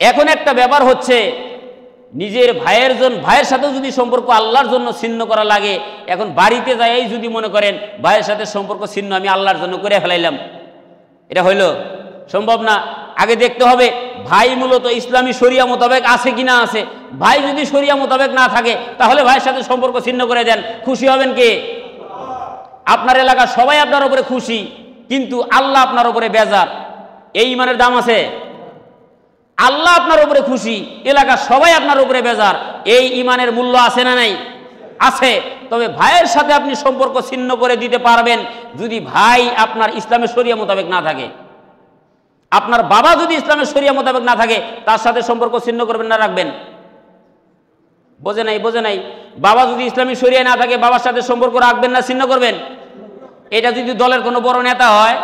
এখন একটা ব্যাপার হচ্ছে, নিজের ভাইয়ের সাথেও যদি সম্পর্ক আল্লাহর জন্য ছিন্ন করা লাগে, এখন বাড়িতে যাই যদি মনে করেন ভাইয়ের সাথে সম্পর্ক ছিন্ন আমি আল্লাহর জন্য করে ফেলাইলাম, এটা হইল? সম্ভব না। আগে দেখতে হবে ভাই মূলত ইসলামী শরিয়া মোতাবেক আছে কিনা আছে। ভাই যদি শরিয়া মোতাবেক না থাকে তাহলে ভাইয়ের সাথে সম্পর্ক ছিন্ন করে দেন, খুশি হবেন কে? আপনার এলাকার সবাই আপনার উপরে খুশি, কিন্তু আল্লাহ আপনার উপরে বেজার, এই ইমানের দাম আছে? আল্লাহ আপনার উপরে খুশি, এলাকার সবাই আপনার উপরে বেজার, এই ইমানের মূল্য আছে না নাই? আছে। তবে ভাইয়ের সাথে আপনি সম্পর্ক ছিন্ন করে দিতে পারবেন যদি ভাই আপনার ইসলামের শরিয়া মোতাবেক না থাকে। আপনার বাবা যদি ইসলামের শরিয়া মোতাবেক না থাকে, তার সাথে সম্পর্ক ছিন্ন করবেন না রাখবেন? বোঝে নাই? বোঝে নাই? বাবা যদি ইসলামী শরিয়া না থাকে, বাবার সাথে সম্পর্ক রাখবেন না ছিন্ন করবেন? এটা যদি দলের কোনো বড় নেতা হয়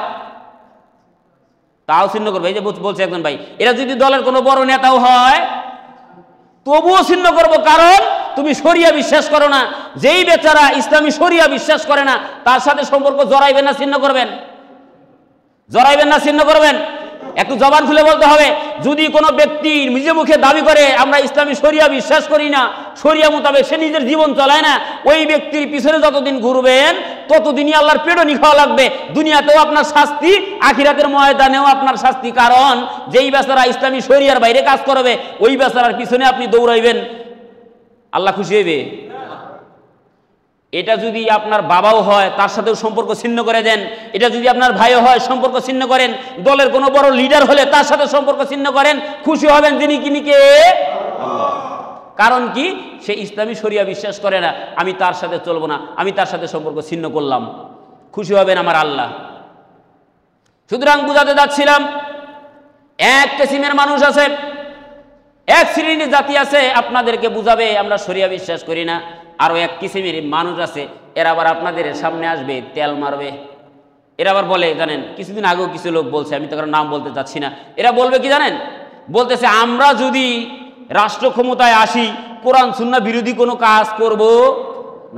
তাও ছিন্ন করবে। এই যে বলছে একজন ভাই, এরা যদি দলের কোনো বড় নেতাও হয় তবুও ছিন্ন করব, কারণ তুমি শরিয়া বিশ্বাস করো না। যেই বেচারা ইসলামী শরিয়া বিশ্বাস করে না তার সাথে সম্পর্ক জড়াইবেন না ছিন্ন করবেন? জড়াইবেন না ছিন্ন করবেন? একটু জবান খুলে বলতে হবে। যদি কোনো ব্যক্তি নিজে মুখে দাবি করে আমরা ইসলামী শরিয়া বিশ্বাস করি না, শরিয়া মোতাবেক সে নিজের জীবন চালায় না, ওই ব্যক্তির পিছনে যতদিন ঘুরবেন ততদিনই আল্লাহর পেটনি খাওয়া লাগবে। দুনিয়াতেও আপনার শাস্তি, আখিরাতের ময়দানেও আপনার শাস্তি। কারণ যেই বেচারা ইসলামী শরিয়ার বাইরে কাজ করবে ওই বেচারার পিছনে আপনি দৌড়াইবেন, আল্লাহ খুশি হইবে? এটা যদি আপনার বাবাও হয় তার সাথেও সম্পর্ক ছিন্ন করে দেন। এটা যদি আপনার ভাইও হয় সম্পর্ক ছিন্ন করেন। দলের কোনো বড় লিডার হলে তার সাথে সম্পর্ক ছিন্ন করেন, খুশি হবেন যিনি কিনিকে আল্লাহ। কারণ কি? সে ইসলামী শরিয়া বিশ্বাস করে না, আমি তার সাথে চলবো না, আমি তার সাথে সম্পর্ক ছিন্ন করলাম, খুশি হবেন আমার আল্লাহ। সুতরাং বুঝাতে যাচ্ছিলাম, এক কিসিমের মানুষ আছে, এক শ্রেণীর জাতি আছে আপনাদেরকে বুঝাবে আমরা শরিয়া বিশ্বাস করি না। আরো এক কিসিমের মানুষ আছে, এরা আবার আপনাদের সামনে আসবে, তেল মারবে। এরা আবার বলে, জানেন, কিছুদিন আগেও কিছু লোক বলছে, আমি তো কারণ নাম বলতে চাচ্ছি না, এরা বলবে কি জানেন? বলতেছে আমরা যদি রাষ্ট্র ক্ষমতায় আসি কোরআন সুন্নাহ বিরোধী কোনো কাজ করব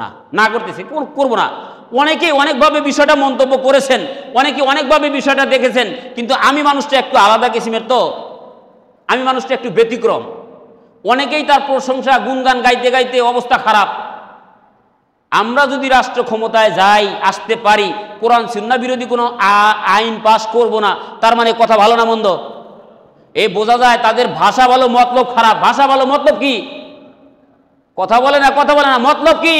না। না করতেছি, করব না। অনেকেই অনেকভাবে বিষয়টা মন্তব্য করেছেন, অনেকে অনেকভাবে বিষয়টা দেখেছেন, কিন্তু আমি মানুষটা একটু আলাদা কিসিমের, তো আমি মানুষটা একটু ব্যতিক্রম। অনেকেই তার প্রশংসা গুণগান গাইতে গাইতে অবস্থা খারাপ। আমরা যদি রাষ্ট্র ক্ষমতায় যাই, আসতে পারি, কোরআন সুন্নাহ বিরোধী কোনো আইন পাশ করব না, তার মানে কথা ভালো না মন্দ? এই বোঝা যায় তাদের ভাষা ভালো, মতলব খারাপ। ভাষা ভালো, মতলব কি? কথা বলে না, কথা বলে না, মতলব কি?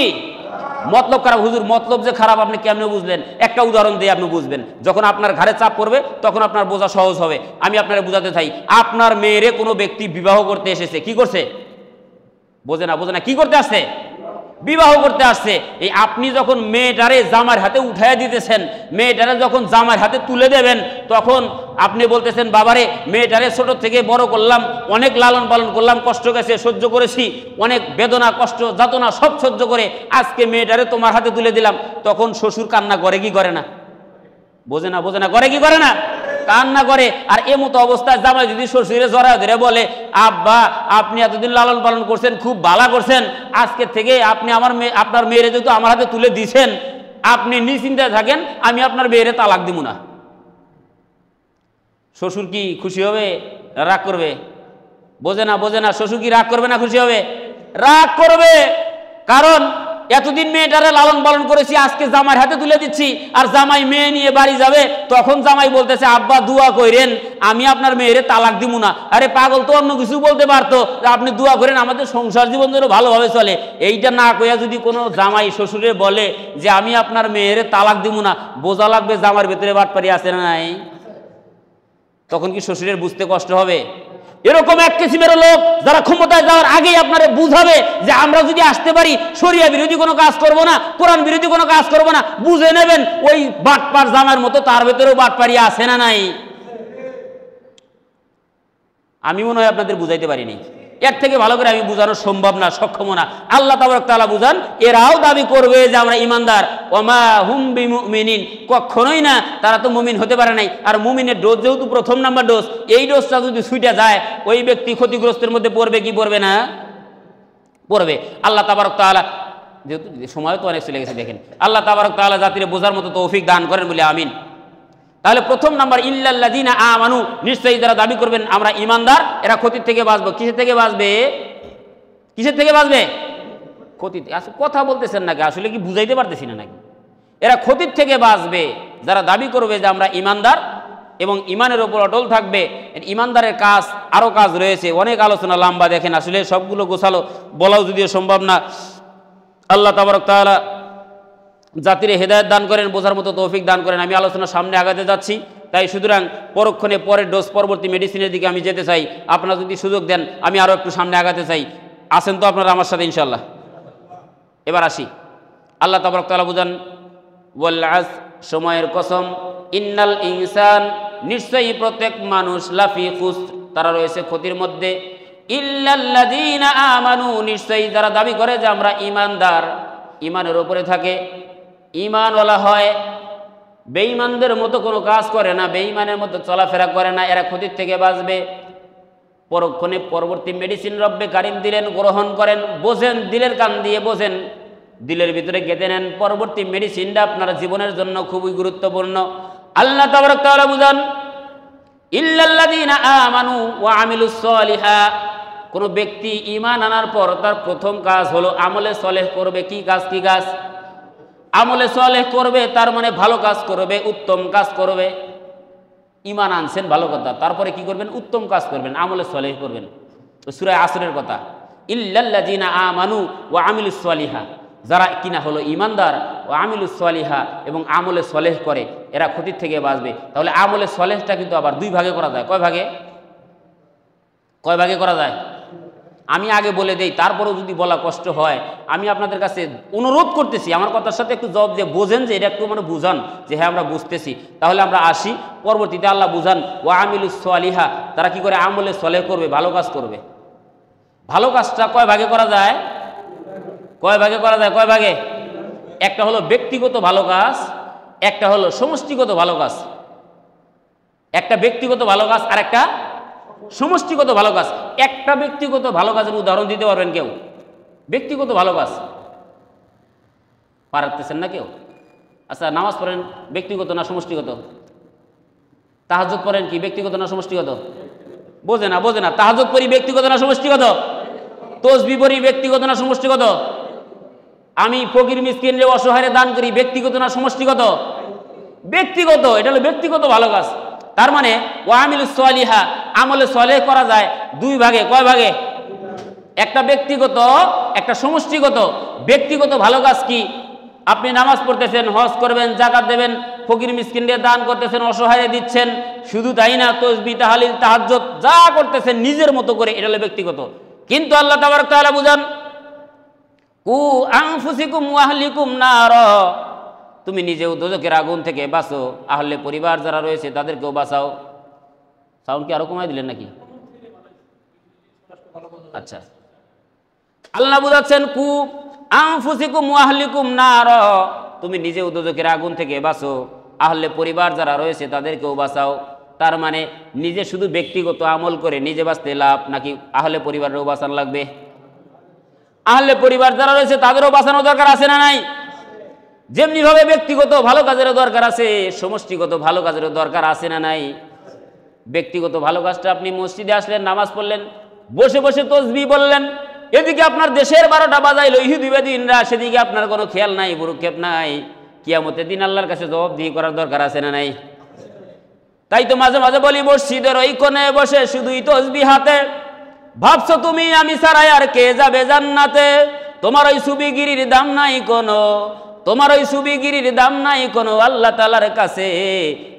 মতলব খারাপ। হুজুর মতলব যে খারাপ আপনি কেমনে বুঝলেন? একটা উদাহরণ দিয়ে আপনি বুঝবেন। যখন আপনার ঘাড়ে চাপ পড়বে তখন আপনার বোঝা সহজ হবে। আমি আপনারা বুঝাতে চাই, আপনার মেয়েরে কোনো ব্যক্তি বিবাহ করতে এসেছে, কি করছে? বোঝে না, বোঝে না, কি করতে আসছে? বিবাহ করতে আসছে। এই আপনি যখন মেয়েটারে জামার হাতে উঠাইয়া দিতেছেন, মেয়েটারে যখন জামার হাতে তুলে দেবেন, তখন আপনি বলতেছেন বাবারে মেয়েটারে ছোট থেকে বড় করলাম, অনেক লালন পালন করলাম, কষ্ট গেছে, সহ্য করেছি, অনেক বেদনা কষ্ট যাতনা সব সহ্য করে আজকে মেয়েটারে তোমার হাতে তুলে দিলাম। তখন শ্বশুর কান্না করে কি করে না? বোঝে না, বোঝে না, করে কি করে না? কান্না করে। আর এমতো অবস্থায় জামাই যদি শ্বশুরে জড়ায় ধরে বলে, আব্বা আপনি এতদিন লালন পালন করছেন, খুব ভালো করছেন, আজকে থেকে আপনি আপনার মেয়েরে যেহেতু আমার হাতে তুলে দিছেন, আপনি নিশ্চিন্তায় থাকেন, আমি আপনার মেয়েরে তালাক দিব না। শ্বশুর কি খুশি হবে, রাগ করবে? বোঝে না, বোঝে না, শ্বশুর কি রাগ করবে না খুশি হবে? রাগ করবে। কারণ এতদিন মেয়েটারে লালন পালন করেছি, আজকে জামাই হাতে তুলে দিচ্ছি, আর জামাই মেয়ে নিয়ে বাড়ি যাবে, তখন জামাই বলতেছে আব্বা দোয়া করেন, আমি আপনার মেয়েরে তালাক দিব না। আরে পাগল, তো অন্য কিছু বলতে পারতো, আপনি দোয়া করেন আমাদের সংসার জীবন যেন ভালোভাবে চলে। এইটা না কইয়া যদি কোনো জামাই শ্বশুরে বলে যে আমি আপনার মেয়েরে তালাক দিব না, বোঝা লাগবে জামার ভেতরে বাটপারি আছে না নাই? তখন কি শ্বশুরের বুঝতে কষ্ট হবে? এরকম এক কিসিমের লোক যারা ক্ষমতায় যাওয়ার আগেই আপনারে বুঝাবে যে আমরা যদি আসতে পারি শরিয়া বিরোধী কোনো কাজ করব না, কোরআন বিরোধী কোনো কাজ করব না। বুঝে নেবেন ওই বাটপার জামার মতো তার ভেতরেও বাটপারি আছে না নাই? আমি মনে হয় আপনাদের বুঝাইতে পারিনি। এর থেকে ভালো করে আমি বুঝানো সম্ভব না, সক্ষম না। আল্লাহ তাবারক তাআলা বুঝান। এরাও দাবি করবে যে আমরা ইমানদার, ওমা হুম বিমুমিনিন, কখনোই না, তারা তো মুমিন হতে পারে নাই। আর মুমিনের ডোজ যেহেতু প্রথম নাম্বার ডোজ, এই ডোজটা যদি ছুটে যায় ওই ব্যক্তি ক্ষতিগ্রস্তের মধ্যে পড়বে কি পড়বে না? পড়বে। আল্লাহ তাবারক তাআলা, যেহেতু সময় তো অনেক চলে গেছে, দেখেন আল্লাহ তাবারক তাআলা জাতিরে বোঝার মতো তৌফিক দান করেন বলে আমিন। তাহলে প্রথম নাম্বার ইল্লাল্লাযিনা আমানু, নিশ্চয়ই যারা দাবি করবেন আমরা ইমানদার, এরা ক্ষতির থেকে বাঁচবে। কিসের থেকে বাঁচবে? কিসের থেকে বাঁচবে? ক্ষতি। আসলে কথা বলতেছেন নাকি? আসলে কি বুঝাইতে পারতেছি না নাকি? এরা ক্ষতির থেকে বাঁচবে যারা দাবি করবে যে আমরা ইমানদার এবং ইমানের ওপর অটল থাকবে। ইমানদারের কাজ, আরও কাজ রয়েছে, অনেক আলোচনা লম্বা, দেখেন আসলে সবগুলো গোছালো বলাও যদিও সম্ভব না। আল্লাহ তাবারক তাআলা জাতিরে হেদায়েত দান করেন, বোঝার মতো তৌফিক দান করেন। আমি আলোচনার সামনে আগাতে যাচ্ছি, তাই সুতরাং পরক্ষণে পরের ডোজ পরবর্তী মেডিসিনের দিকে আমি যেতে চাই। আপনারা যদি সুযোগ দেন আমি আরও একটু সামনে আগাতে চাই। আসেন তো আপনারা আমার সাথে ইনশাআল্লাহ। এবার আসি, আল্লাহ তাবারক তাআলা বুঝান, ওয়াল আসর, সময়ের কসম, ইন্নাল ইনসান, নিশ্চয়ই প্রত্যেক মানুষ, লাফি খুসর, তারা রয়েছে ক্ষতির মধ্যে, ইল্লাল্লাযীনা আমানু, নিশ্চয়ই যারা দাবি করে যে আমরা ইমানদার, ইমানের উপরে থাকে, ইমানওয়ালা হয়, বেঈমানদের মতো কোনো কাজ করে না, বেঈমানের মতো চলাফেরা করে না, এরা ক্ষতির থেকে বাঁচবে। পরক্ষণে পরবর্তী মেডিসিন রব্বে কারিম দিলেন, গ্রহণ করেন, বোঝেন, দিলের কান দিয়ে বোঝেন, দিলের ভিতরে গেঁথে নেন। পরবর্তী মেডিসিনটা আপনার জীবনের জন্য খুবই গুরুত্বপূর্ণ। আল্লাহ তাবারক তাআলা বুঝান, ইল্লাল্লাযীনা আমানু ওয়া আমিলুস সলিহাত। কোনো ব্যক্তি ঈমান আনার পর তার প্রথম কাজ হলো আমলে সলেহ করবে। কি কাজ? কি কাজ? আমলে সলেহ করবে, তার মানে ভালো কাজ করবে, উত্তম কাজ করবে। ঈমান আনছেন, ভালো কথা, তারপরে কি করবেন? উত্তম কাজ করবেন, আমলে সলেহ করবেন। সূরা আসরের কথা, ইল্লাল্লাযীনা আমানু ওয়া আমিলুস সলিহাত, যারা কিনা হলো ঈমানদার, ও আমিলুস সলিহা, এবং আমলে সলেহ করে, এরা ক্ষতির থেকে বাঁচবে। তাহলে আমলে সলেহটা কিন্তু আবার দুই ভাগে করা যায়। কয় ভাগে? কয় ভাগে করা যায়? আমি আগে বলে দেই, তারপরেও যদি বলা কষ্ট হয়, আমি আপনাদের কাছে অনুরোধ করতেছি, আমার কথার সাথে একটু জবাব দিয়ে বোঝেন, যে এটা একটু মানে বুঝান যে হ্যাঁ আমরা বুঝতেছি। তাহলে আমরা আসি, পরবর্তীতে আল্লাহ বুঝান ওয়া আমিলুস সলিহা, তারা কি করে? আমলে সলেহ করবে, ভালো কাজ করবে। ভালো কাজটা কয় ভাগে করা যায়? কয় ভাগে করা যায়? কয় ভাগে? একটা হলো ব্যক্তিগত ভালো কাজ, একটা হলো সমষ্টিগত ভালো কাজ। একটা ব্যক্তিগত ভালো কাজ আর একটা সমষ্টিগত ভালো কাজ। একটা ব্যক্তিগত ভালো কাজের উদাহরণ দিতে পারবেন কেউ? ব্যক্তিগত ভালো কাজ পারতেছেন না কেউ? আচ্ছা, নামাজ পড়েন, ব্যক্তিগত না সমষ্টিগত? তাহাজ্জুদ পড়েন, কি ব্যক্তিগত না সমষ্টিগত? বোঝে না, বোঝে না। তাহাজ্জুদ পড়ি ব্যক্তিগত না সমষ্টিগত? তাসবিহ পড়ি ব্যক্তিগত না সমষ্টিগত? আমি ফকির মিসকিনরে অসহায়রে দান করি ব্যক্তিগত না সমষ্টিগত? ব্যক্তিগত। এটা হলো ব্যক্তিগত ভালো কাজ। তার মানে ওয়া আমিলুস সলিহা, আমলে সলেহ করা যায় দুই ভাগে। কয় ভাগে? একটা ব্যক্তিগত, একটা সমষ্টিগত। ব্যক্তিগত ভালো কাজ কি? আপনি নামাজ পড়তেছেন, হজ করবেন, যাকাত দেবেন, ফকির মিসকিনরে দান করতেছেন, অসহায় দিচ্ছেন, শুধু তাই না, তাসবিহ, তাহলিল, তাহাজ্জুদ যা করতেছেন নিজের মতো করে, এটা হলো ব্যক্তিগত। কিন্তু আল্লাহ তাবারক তাআলা বুঝান, কু আনফুসিকুম ওয়া আহলিকুম নার, তুমি নিজেও দোজখের আগুন থেকে বাঁচো, আহলে পরিবার যারা রয়েছে তাদেরকেও বাঁচাও। সাউন্ড কি আরো কমাই দিলেন নাকি? আচ্ছা, আল্লাহ বুঝাচ্ছেন কু আনফুসিকুম ওয়া আহলিকুম নার, তুমি নিজেও দোজখের আগুন থেকে বাঁচো, আহলে পরিবার যারা রয়েছে তাদেরকেও বাঁচাও। তার মানে নিজে শুধু ব্যক্তিগত আমল করে নিজে বাঁচতে লাভ, নাকি আহলে পরিবারেরও বাঁচানো লাগবে? আহলে পরিবার যারা রয়েছে তাদেরও বাঁচানো দরকার আছে না নাই? যেমনি ভাবে ব্যক্তিগত ভালো কাজেরও দরকার আছে, সমষ্টিগত ভালো কাজেরও দরকার আছে না নাই? ব্যক্তিগত ভালো কাজটা, আপনি মসজিদে আসলেন, নামাজ পড়লেন, বসে বসে তাসবিহ বললেন, এদিকে আপনার দেশের 12টা বাজাইলো ইহুদি বেদিনরা, সেদিকে আপনার কোনো খেয়াল নাই, ভ্রুক্ষেপ নাই। কিয়ামতের দিন আল্লাহর কাছে জবাবদিহি করার দরকার আছে না নাই? তাই তো মাঝে মাঝে বলি, মসজিদের ওই কোণে বসে শুধুই তাসবিহ হাতে, ভাবছো তুমি আমি ছাড়া আর কে যাবে জান্নাতে? তোমার ওই সুবিগিরির দাম নাই কোনো, তোমার ওই সুবিগিরির দাম নাই কোনো আল্লাহ তাআলার কাছে।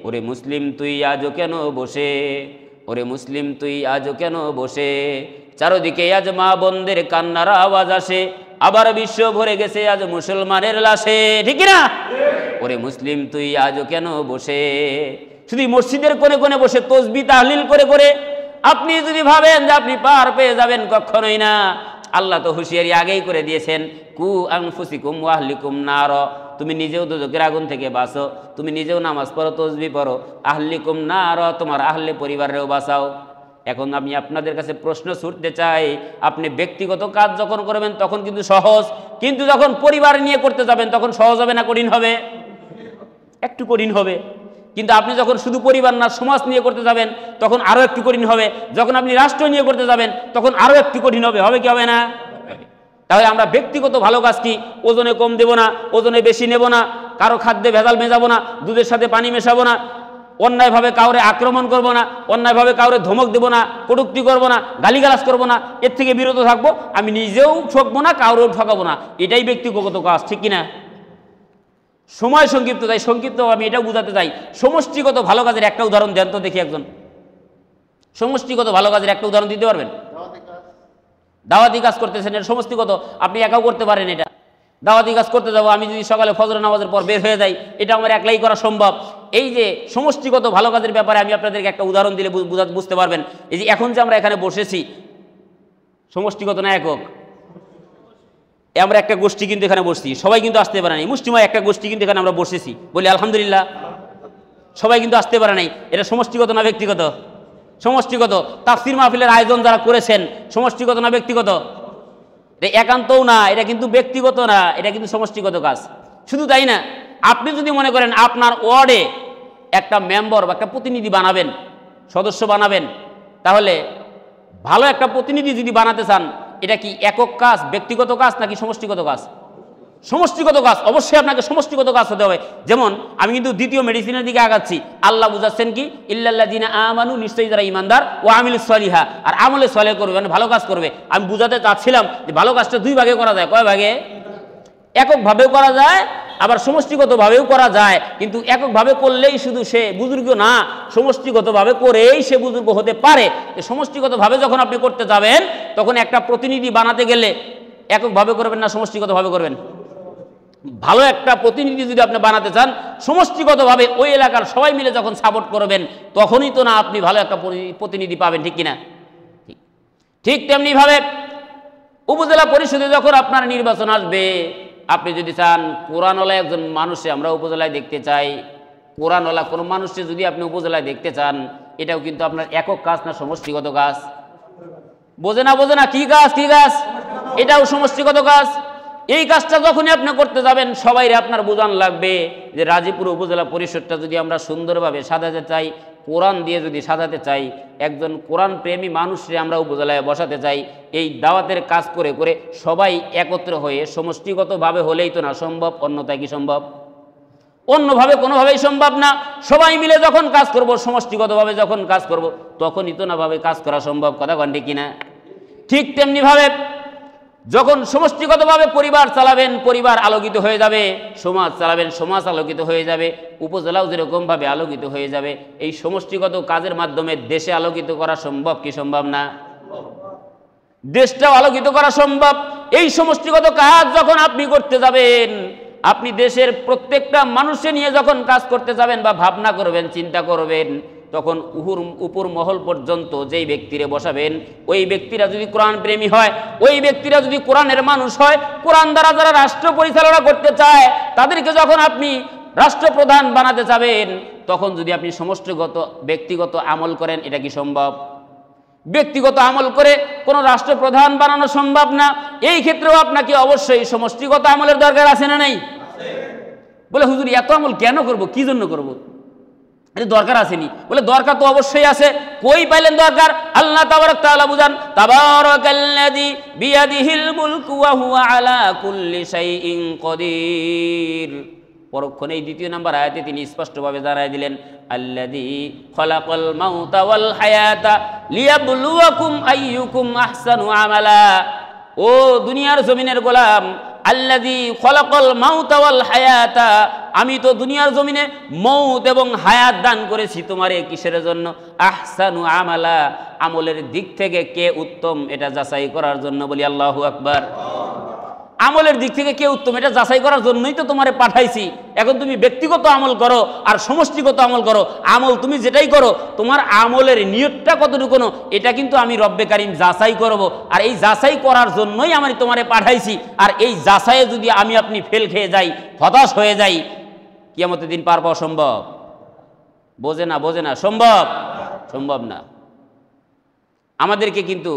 ওরে মুসলিম তুই আজও কেন বসে, ওরে মুসলিম তুই আজও কেন বসে, চারদিকে আজ মা বোনদের কান্নার আওয়াজ আসে, আবার বিশ্ব ভরে গেছে আজ মুসলমানের লাশে, ঠিক না? ওরে মুসলিম তুই আজও কেন বসে? শুধু মসজিদের কোণে কোণে বসে তাসবিহ তাহলিল করে করে আপনি যদি ভাবেন যে আপনি পার পেয়ে যাবেন, কখনোই না। আল্লাহ তো হুঁশিয়ারি আগেই করে দিয়েছেন, কু আনফুসিকুম ওয়া আহলিকুম নার, তুমি নিজেও দোজখের আগুন থেকে বাঁচো, তুমি নিজেও নামাজ পড়ো, তাসবিহ পড়ো, আহলিকুম নার, তোমার আহলে পরিবারেও বাঁচাও। এখন আমি আপনাদের কাছে প্রশ্ন ছুটতে চাই, আপনি ব্যক্তিগত কাজ যখন করবেন তখন কিন্তু সহজ, কিন্তু যখন পরিবার নিয়ে করতে যাবেন তখন সহজ হবে না কঠিন হবে? একটু কঠিন হবে। কিন্তু আপনি যখন শুধু পরিবার না সমাজ নিয়ে করতে যাবেন তখন আরো একটু কঠিন হবে। যখন আপনি রাষ্ট্র নিয়ে করতে যাবেন তখন আরো একটু কঠিন হবে। হবে কি হবে না? তাহলে আমরা ব্যক্তিগত ভালো কাজ কি? ওজনে কম দেব না, ওজনে বেশি নেব না, কারো খাদ্যে ভেজাল মেশাবো না, দুধের সাথে পানি মেশাবো না, অন্যায়ভাবে কাউরে আক্রমণ করব না, অন্যায়ভাবে কাউরে ধমক দেব না, কটূক্তি করব না, গালিগালাজ করব না, এর থেকে বিরত থাকবো। আমি নিজেও ঠকবো না, কাউরেও ঠকাবো না। এটাই ব্যক্তিগত কাজ, ঠিক কিনা? সময় সংক্ষিপ্ত, তাই সংক্ষিপ্ত আমি এটাও বুঝাতে চাই। সমষ্টিগত ভালো কাজের একটা উদাহরণ দেন তো দেখি একজন। সমষ্টিগত ভালো কাজের একটা উদাহরণ দিতে পারবেন? দাওয়াতি কাজ করতেছেন, এটা সমষ্টিগত, আপনি একাও করতে পারেন। এটা দাওয়াতি কাজ করতে যাবো, আমি যদি সকালে ফজর নামাজের পর বের হয়ে যাই, এটা আমার একলাই করা সম্ভব। এই যে সমষ্টিগত ভালো কাজের ব্যাপারে আমি আপনাদেরকে একটা উদাহরণ দিলে বুঝতে পারবেন। এই যে এখন যে আমরা এখানে বসেছি, সমষ্টিগত না একক? আমরা একটা গোষ্ঠী কিন্তু এখানে বসছি, সবাই কিন্তু আসতে পারে না, মুষ্টিময় একটা গোষ্ঠী কিন্তু এখানে আমরা বসেছি, বলি আলহামদুলিল্লাহ। সবাই কিন্তু আসতে পারে নাই। এটা সমষ্টিগত না ব্যক্তিগত? সমষ্টিগত। তাফসীর মাহফিলের আয়োজন যারা করেছেন সমষ্টিগত না ব্যক্তিগত? এটা একান্তও না, এটা কিন্তু ব্যক্তিগত না, এটা কিন্তু সমষ্টিগত কাজ। শুধু তাই না, আপনি যদি মনে করেন আপনার ওয়ার্ডে একটা মেম্বার বা একটা প্রতিনিধি বানাবেন, সদস্য বানাবেন, তাহলে ভালো একটা প্রতিনিধি যদি বানাতে চান, এটা কি একক কাজ, ব্যক্তিগত কাজ নাকি সমষ্টিগত কাজ? সমষ্টিগত কাজ। অবশ্যই আপনাকে সমষ্টিগত কাজ হতে হবে। যেমন আমি কিন্তু দ্বিতীয় মেডিসিনের দিকে আগাচ্ছি। আল্লাহ বুঝাচ্ছেন কি, ইল্লাল্লাযিনা আমানু, নিশ্চয়ই যারা ঈমানদার, ও আমিলুস সলিহা, আর আমলে সলেহ করবে, মানে ভালো কাজ করবে। আমি বুঝাতে চাচ্ছিলাম যে ভালো কাজটা দুই ভাগে করা যায়। কয় ভাগে? এককভাবেও করা যায়, আবার সমষ্টিগতভাবেও করা যায়। কিন্তু এককভাবে করলেই শুধু সে বুজুর্গ না, সমষ্টিগতভাবে করেই সে বুজুর্গ হতে পারে। সমষ্টিগতভাবে যখন আপনি করতে যাবেন, তখন একটা প্রতিনিধি বানাতে গেলে এককভাবে করবেন না সমষ্টিগতভাবে করবেন? ভালো একটা প্রতিনিধি যদি আপনি বানাতে চান, সমষ্টিগতভাবে ওই এলাকার সবাই মিলে যখন সাপোর্ট করবেন, তখনই তো না আপনি ভালো একটা প্রতিনিধি পাবেন, ঠিক কিনা? ঠিক তেমনিভাবে উপজেলা পরিষদে যখন আপনার নির্বাচন আসবে, আপনি যদি চান কোরআনওয়ালা একজন মানুষে আমরা উপজেলায় দেখতে চাই, কোরআনওয়ালা কোনো মানুষে যদি আপনি উপজেলায় দেখতে চান, এটাও কিন্তু আপনার একক কাজ না সমষ্টিগত কাজ? বোঝে না কি কাজ? কি কাজ? এটাও সমষ্টিগত কাজ। এই কাজটা যখনই আপনি করতে যাবেন, সবাইরে আপনার বোঝান লাগবে যে রাজীপুর উপজেলা পরিষদটা যদি আমরা সুন্দরভাবে সাজাতে চাই, কোরআন দিয়ে যদি সাজাতে চাই, একজন কোরআন প্রেমী মানুষরে আমরা উপজেলায় বসাতে চাই, এই দাওয়াতের কাজ করে করে সবাই একত্র হয়ে সমষ্টিগতভাবে হলেই তো না সম্ভব, অন্যথায় কি সম্ভব? অন্যভাবে কোনোভাবেই সম্ভব না। সবাই মিলে যখন কাজ করব, সমষ্টিগতভাবে যখন কাজ করব, তখনই তো না ভাবে কাজ করা সম্ভব। কথা কন ঠিক কিনা? ঠিক তেমনিভাবে যখন সমষ্টিগতভাবে পরিবার চালাবেন, পরিবার আলোকিত হয়ে যাবে, সমাজ চালাবেন, সমাজ আলোকিত হয়ে যাবে, উপজেলাও যেরকমভাবে আলোকিত হয়ে যাবে। এই সমষ্টিগত কাজের মাধ্যমে দেশে আলোকিত করা সম্ভব কি সম্ভব না? দেশটাও আলোকিত করা সম্ভব। এই সমষ্টিগত কাজ যখন আপনি করতে যাবেন, আপনি দেশের প্রত্যেকটা মানুষে নিয়ে যখন কাজ করতে যাবেন বা ভাবনা করবেন, চিন্তা করবেন, তখন উপর মহল পর্যন্ত যেই ব্যক্তিরে বসাবেন, ওই ব্যক্তিরা যদি কোরআন প্রেমী হয়, ওই ব্যক্তিরা যদি কোরআনের মানুষ হয়, কোরআন দ্বারা যারা রাষ্ট্র পরিচালনা করতে চায়, তাদেরকে যখন আপনি রাষ্ট্রপ্রধান বানাতে যাবেন, তখন যদি আপনি সমষ্টিগত ব্যক্তিগত আমল করেন, এটা কি সম্ভব? ব্যক্তিগত আমল করে কোনো রাষ্ট্রপ্রধান বানানো সম্ভব না। এই ক্ষেত্রেও আপনাকে অবশ্যই সমষ্টিগত আমলের দরকার আছে না নাই? বলে হুজুর এত আমল কেন করব, কি জন্য করব? এটা দরকার আসেনি। বলে দরকার তো অবশ্যই আছে। কই পাইলেন দরকার? আল্লাহ তাবারক তাআলা বুঝান, তাবারাকাল্লাযী বিয়াদিহিল মুলকু ওয়া হুয়া আলা কুল্লি শাইইন কাদির। পরক্ষণে এই দ্বিতীয় নম্বর আয়াতে তিনি স্পষ্টভাবে জানাই দিলেন, আল্লাযী খালাকাল মাউতা ওয়াল হায়াতা লিয়াবলুয়াকুম আইয়ুকুম আহসানু আমালা। ও দুনিয়ার জমিনের গোলাম, আল্লাযী খালাকাল মাউতা ওয়াল হায়াতা, আমি তো দুনিয়ার জমিনে মৌত এবং হায়াত দান করেছি তোমারে কিসের জন্য? আহসানু আমালা, আমলের দিক থেকে কে উত্তম এটা যাচাই করার জন্য। বলি আল্লাহু আকবার। আমলের দিক থেকে কে উত্তম এটা যাচাই করার জন্যই তো তোমারে পাঠাইছি। এখন তুমি ব্যক্তিগত আমল করো আর সমষ্টিগত আমল করো, আমল তুমি যেটাই করো, তোমার আমলের নিয়তটা কতটুকু, এটা কিন্তু আমি রব্বে কারিম যাচাই করব। আর এই যাচাই করার জন্যই আমি তোমারে পাঠাইছি। আর এই যাচাইয়ে যদি আমি আপনি ফেল খেয়ে যাই, হতাশ হয়ে যাই, কিয়ামতের দিন পার পাওয়া সম্ভব? বোঝে না, সম্ভব না। আমাদেরকে কিন্তু